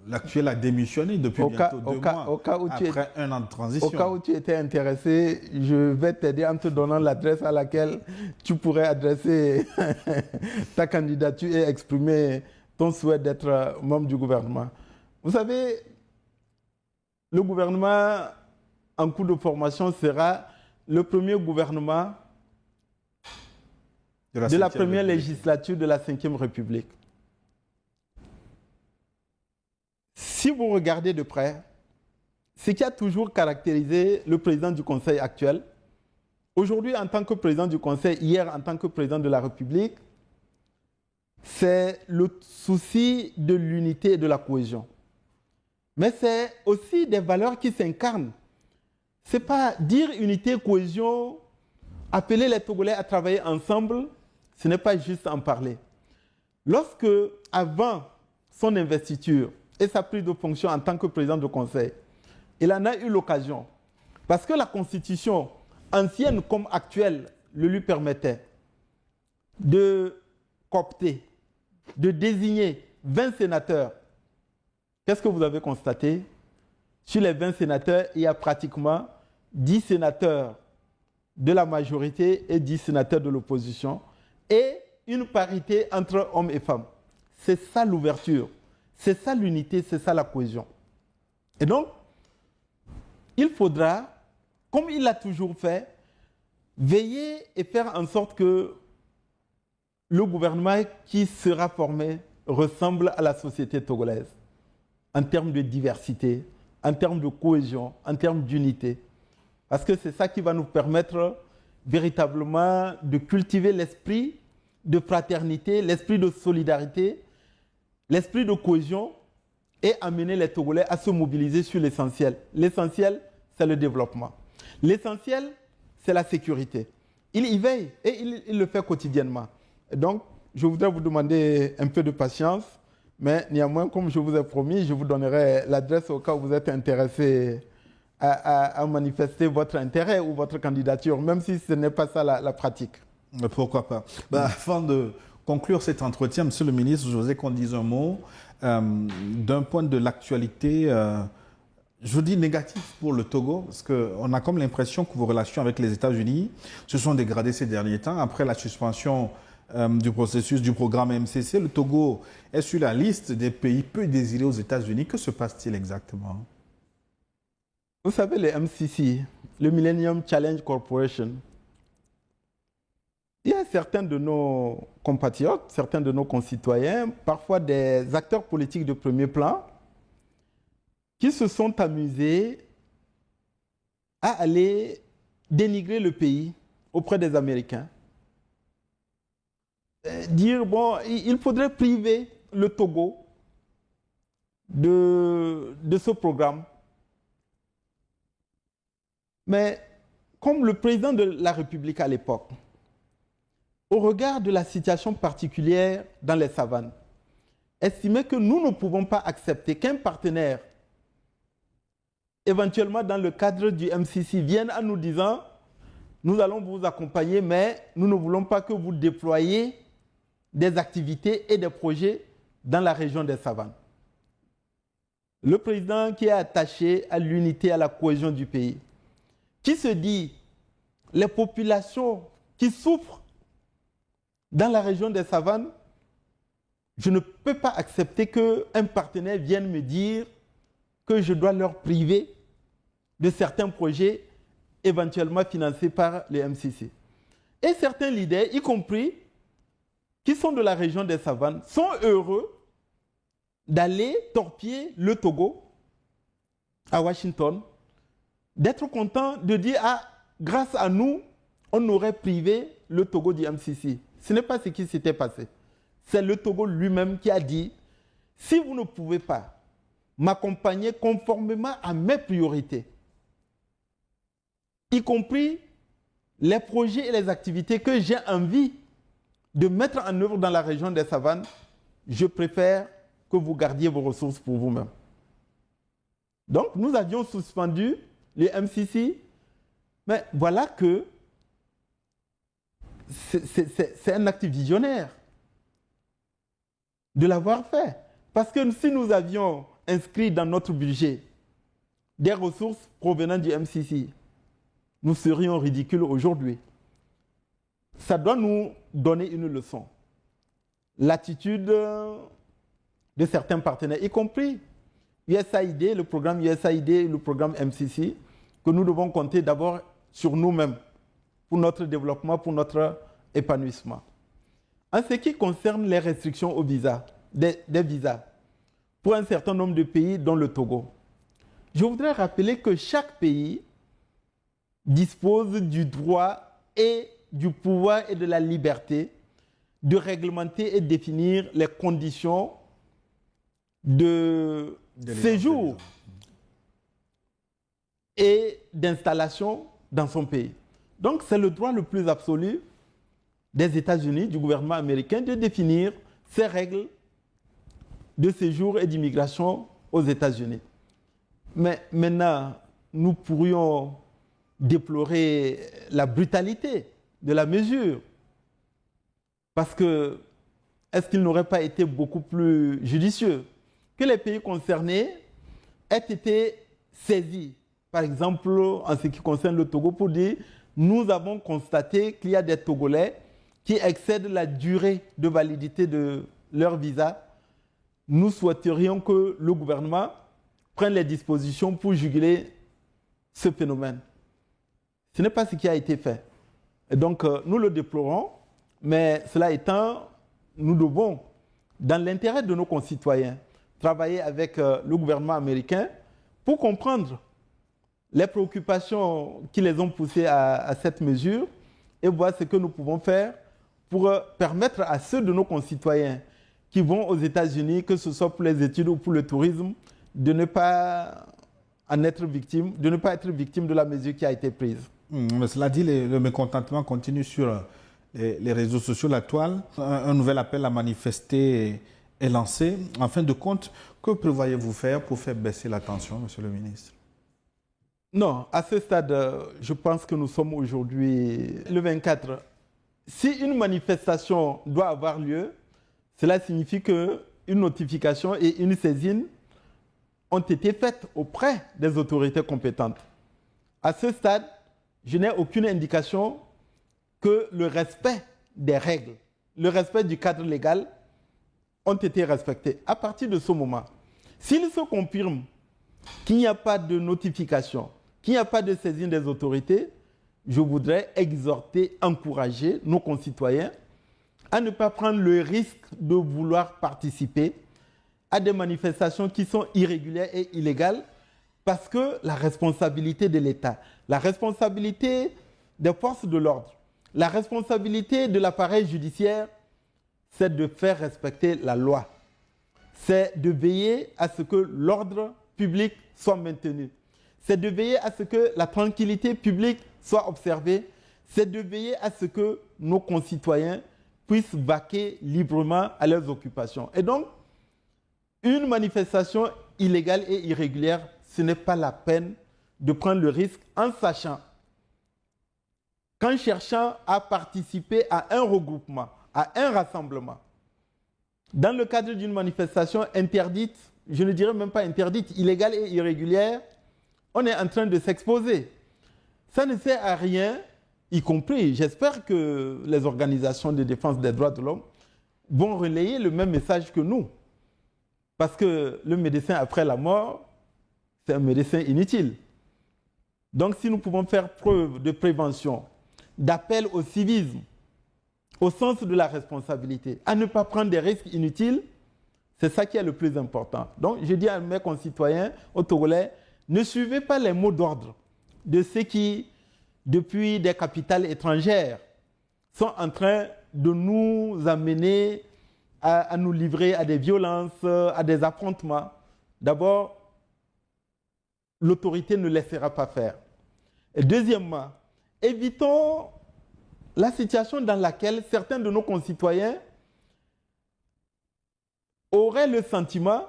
L'actuel a démissionné depuis bientôt 2 mois, après 1 an de transition. Au cas où tu étais intéressé, je vais t'aider en te donnant l'adresse à laquelle tu pourrais adresser ta candidature et exprimer ton souhait d'être membre du gouvernement. Vous savez, le gouvernement en cours de formation sera le premier gouvernement de la première législature de la Ve République. Si vous regardez de près, ce qui a toujours caractérisé le président du Conseil actuel, aujourd'hui en tant que président du Conseil, hier en tant que président de la République, c'est le souci de l'unité et de la cohésion. Mais c'est aussi des valeurs qui s'incarnent. Ce n'est pas dire unité, cohésion, appeler les Togolais à travailler ensemble, ce n'est pas juste en parler. Lorsque, avant son investiture et sa prise de fonction en tant que président du Conseil, il en a eu l'occasion, parce que la Constitution, ancienne comme actuelle, le lui permettait de coopter, de désigner 20 sénateurs. Qu'est-ce que vous avez constaté? Sur les 20 sénateurs, il y a pratiquement 10 sénateurs de la majorité et 10 sénateurs de l'opposition, et une parité entre hommes et femmes. C'est ça l'ouverture, c'est ça l'unité, c'est ça la cohésion. Et donc, il faudra, comme il l'a toujours fait, veiller et faire en sorte que le gouvernement qui sera formé ressemble à la société togolaise en termes de diversité, en termes de cohésion, en termes d'unité. Parce que c'est ça qui va nous permettre véritablement de cultiver l'esprit de fraternité, l'esprit de solidarité, l'esprit de cohésion et amener les Togolais à se mobiliser sur l'essentiel. L'essentiel, c'est le développement. L'essentiel, c'est la sécurité. Il y veille et il le fait quotidiennement. Donc, je voudrais vous demander un peu de patience, mais néanmoins, comme je vous ai promis, je vous donnerai l'adresse au cas où vous êtes intéressé à manifester votre intérêt ou votre candidature, même si ce n'est pas ça la pratique. Pourquoi pas. Avant de conclure cet entretien, Monsieur le ministre, je voudrais qu'on dise un mot d'un point de l'actualité, je dis négatif pour le Togo, parce qu'on a comme l'impression que vos relations avec les États-Unis se sont dégradées ces derniers temps. Après la suspension du processus du programme MCC, le Togo est sur la liste des pays peu désirés aux États-Unis. Que se passe-t-il exactement? Vous savez, les MCC, le Millennium Challenge Corporation, il y a certains de nos compatriotes, certains de nos concitoyens, parfois des acteurs politiques de premier plan, qui se sont amusés à aller dénigrer le pays auprès des Américains. Dire, bon, il faudrait priver le Togo de ce programme. Mais comme le président de la République à l'époque, au regard de la situation particulière dans les savanes, estimait que nous ne pouvons pas accepter qu'un partenaire, éventuellement dans le cadre du MCC, vienne en nous disant « Nous allons vous accompagner, mais nous ne voulons pas que vous déployiez des activités et des projets dans la région des savanes. » Le président qui est attaché à l'unité, à la cohésion du pays, qui se dit les populations qui souffrent dans la région des savanes, je ne peux pas accepter qu'un partenaire vienne me dire que je dois leur priver de certains projets éventuellement financés par les MCC. Et certains leaders, y compris qui sont de la région des savanes, sont heureux d'aller torpiller le Togo à Washington, d'être contents de dire « Ah, grâce à nous, on aurait privé le Togo du MCC ». Ce n'est pas ce qui s'était passé. C'est le Togo lui-même qui a dit « Si vous ne pouvez pas m'accompagner conformément à mes priorités, y compris les projets et les activités que j'ai envie de mettre en œuvre dans la région des savanes, je préfère que vous gardiez vos ressources pour vous-même. » Donc, nous avions suspendu les MCC, mais voilà que c'est un acte visionnaire de l'avoir fait. Parce que si nous avions inscrit dans notre budget des ressources provenant du MCC, nous serions ridicules aujourd'hui. Ça doit nous donner une leçon. L'attitude de certains partenaires, y compris USAID, le programme USAID, le programme MCC, que nous devons compter d'abord sur nous-mêmes pour notre développement, pour notre épanouissement. En ce qui concerne les restrictions aux visas, des visas, pour un certain nombre de pays, dont le Togo, je voudrais rappeler que chaque pays dispose du droit et du pouvoir et de la liberté de réglementer et définir les conditions de séjour et d'installation dans son pays. Donc, c'est le droit le plus absolu des États-Unis, du gouvernement américain, de définir ces règles de séjour et d'immigration aux États-Unis. Mais maintenant, nous pourrions déplorer la brutalité de la mesure. Parce que, est-ce qu'il n'aurait pas été beaucoup plus judicieux que les pays concernés aient été saisis, par exemple, en ce qui concerne le Togo, pour dire nous avons constaté qu'il y a des Togolais qui excèdent la durée de validité de leur visa. Nous souhaiterions que le gouvernement prenne les dispositions pour juguler ce phénomène. Ce n'est pas ce qui a été fait. Et donc, nous le déplorons, mais cela étant, nous devons, dans l'intérêt de nos concitoyens, travailler avec le gouvernement américain pour comprendre les préoccupations qui les ont poussés à cette mesure et voir ce que nous pouvons faire pour permettre à ceux de nos concitoyens qui vont aux États-Unis, que ce soit pour les études ou pour le tourisme, de ne pas en être victime, de ne pas être victime de la mesure qui a été prise. Mais cela dit, le mécontentement continue sur les réseaux sociaux, la toile. Un nouvel appel à manifester est lancé. En fin de compte, que prévoyez-vous faire pour faire baisser la tension, Monsieur le ministre? Non, à ce stade, je pense que nous sommes aujourd'hui le 24. Si une manifestation doit avoir lieu, cela signifie qu'une notification et une saisine ont été faites auprès des autorités compétentes. À ce stade, je n'ai aucune indication que le respect des règles, le respect du cadre légal ont été respectés. À partir de ce moment, s'il se confirme qu'il n'y a pas de notification, qu'il n'y a pas de saisine des autorités, je voudrais exhorter, encourager nos concitoyens à ne pas prendre le risque de vouloir participer à des manifestations qui sont irrégulières et illégales, parce que la responsabilité de l'État, la responsabilité des forces de l'ordre, la responsabilité de l'appareil judiciaire, c'est de faire respecter la loi. C'est de veiller à ce que l'ordre public soit maintenu. C'est de veiller à ce que la tranquillité publique soit observée. C'est de veiller à ce que nos concitoyens puissent vaquer librement à leurs occupations. Et donc, une manifestation illégale et irrégulière, ce n'est pas la peine de prendre le risque en sachant qu'en cherchant à participer à un regroupement, à un rassemblement, dans le cadre d'une manifestation interdite, je ne dirais même pas interdite, illégale et irrégulière, on est en train de s'exposer. Ça ne sert à rien, y compris, j'espère que les organisations de défense des droits de l'homme vont relayer le même message que nous. Parce que le médecin après la mort, c'est un médecin inutile. Donc si nous pouvons faire preuve de prévention, d'appel au civisme, au sens de la responsabilité, à ne pas prendre des risques inutiles, c'est ça qui est le plus important. Donc je dis à mes concitoyens, aux Togolais, ne suivez pas les mots d'ordre de ceux qui, depuis des capitales étrangères, sont en train de nous amener à nous livrer à des violences, à des affrontements. D'abord, l'autorité ne laissera pas faire. Et deuxièmement, évitons la situation dans laquelle certains de nos concitoyens auraient le sentiment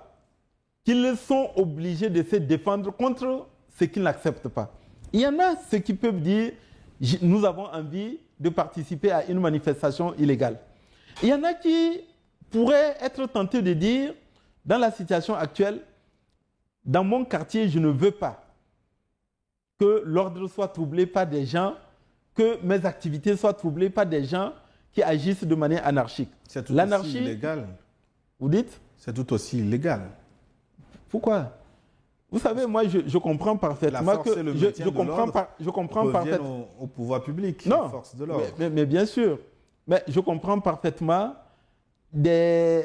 qu'ils sont obligés de se défendre contre ce qu'ils n'acceptent pas. Il y en a ceux qui peuvent dire « nous avons envie de participer à une manifestation illégale ». Il y en a qui pourraient être tentés de dire, dans la situation actuelle, dans mon quartier, je ne veux pas que l'ordre soit troublé par des gens, que mes activités soient troublées par des gens qui agissent de manière anarchique. C'est tout aussi illégal. Vous dites? C'est tout aussi illégal. Pourquoi? Vous savez, moi, je comprends parfaitement que je comprends parfaitement au pouvoir public, non, les forces de l'ordre. Mais bien sûr, Mais je comprends parfaitement des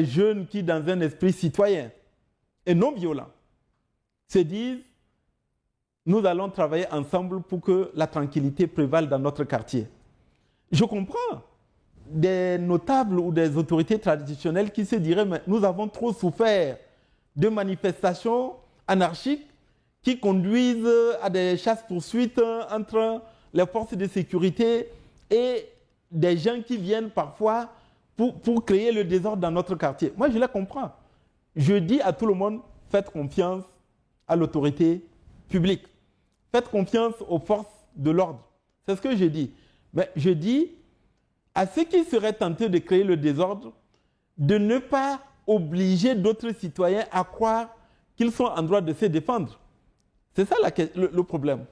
jeunes qui, dans un esprit citoyen et non violent, se disent « Nous allons travailler ensemble pour que la tranquillité prévale dans notre quartier ». Je comprends des notables ou des autorités traditionnelles qui se diraient « Mais nous avons trop souffert de manifestations anarchiques qui conduisent à des chasses-poursuites entre les forces de sécurité et des gens qui viennent parfois pour créer le désordre dans notre quartier. » Moi, je les comprends. Je dis à tout le monde, faites confiance à l'autorité publique. Faites confiance aux forces de l'ordre. C'est ce que je dis. Mais je dis à ceux qui seraient tentés de créer le désordre de ne pas obliger d'autres citoyens à croire qu'ils sont en droit de se défendre. C'est ça le problème.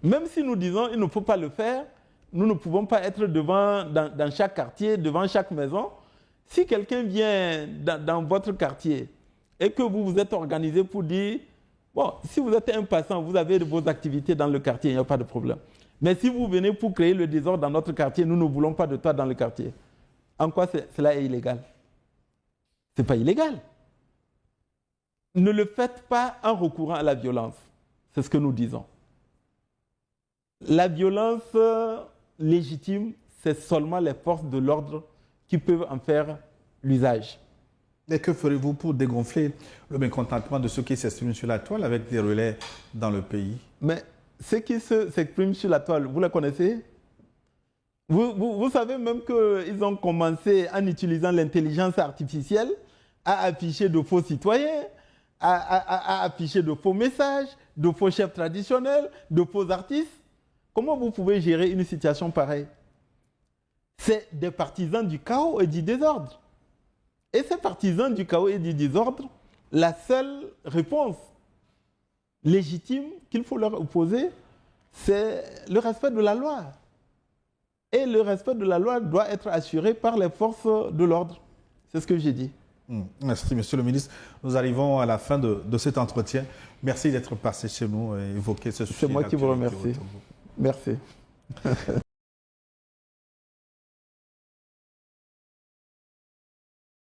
Même si nous disons qu'il ne faut pas le faire, nous ne pouvons pas être dans chaque quartier, devant chaque maison. Si quelqu'un vient dans votre quartier et que vous vous êtes organisé pour dire « Bon, si vous êtes un passant, vous avez vos activités dans le quartier, il n'y a pas de problème. Mais si vous venez pour créer le désordre dans notre quartier, nous ne voulons pas de toi dans le quartier. » En quoi cela est illégal? Ce n'est pas illégal. Ne le faites pas en recourant à la violence. C'est ce que nous disons. La violence légitime, c'est seulement les forces de l'ordre qui peuvent en faire l'usage. Et que ferez-vous pour dégonfler le mécontentement de ceux qui s'expriment sur la toile avec des relais dans le pays? Mais ceux qui s'expriment sur la toile, vous les connaissez? Vous savez même qu'ils ont commencé en utilisant l'intelligence artificielle à afficher de faux citoyens, à afficher de faux messages, de faux chefs traditionnels, de faux artistes. Comment vous pouvez gérer une situation pareille? C'est des partisans du chaos et du désordre. Et ces partisans du chaos et du désordre, la seule réponse légitime qu'il faut leur opposer, c'est le respect de la loi. Et le respect de la loi doit être assuré par les forces de l'ordre. C'est ce que j'ai dit. Merci, Monsieur le ministre. Nous arrivons à la fin de cet entretien. Merci d'être passé chez nous et évoquer ce sujet. C'est moi qui vous remercie. Merci.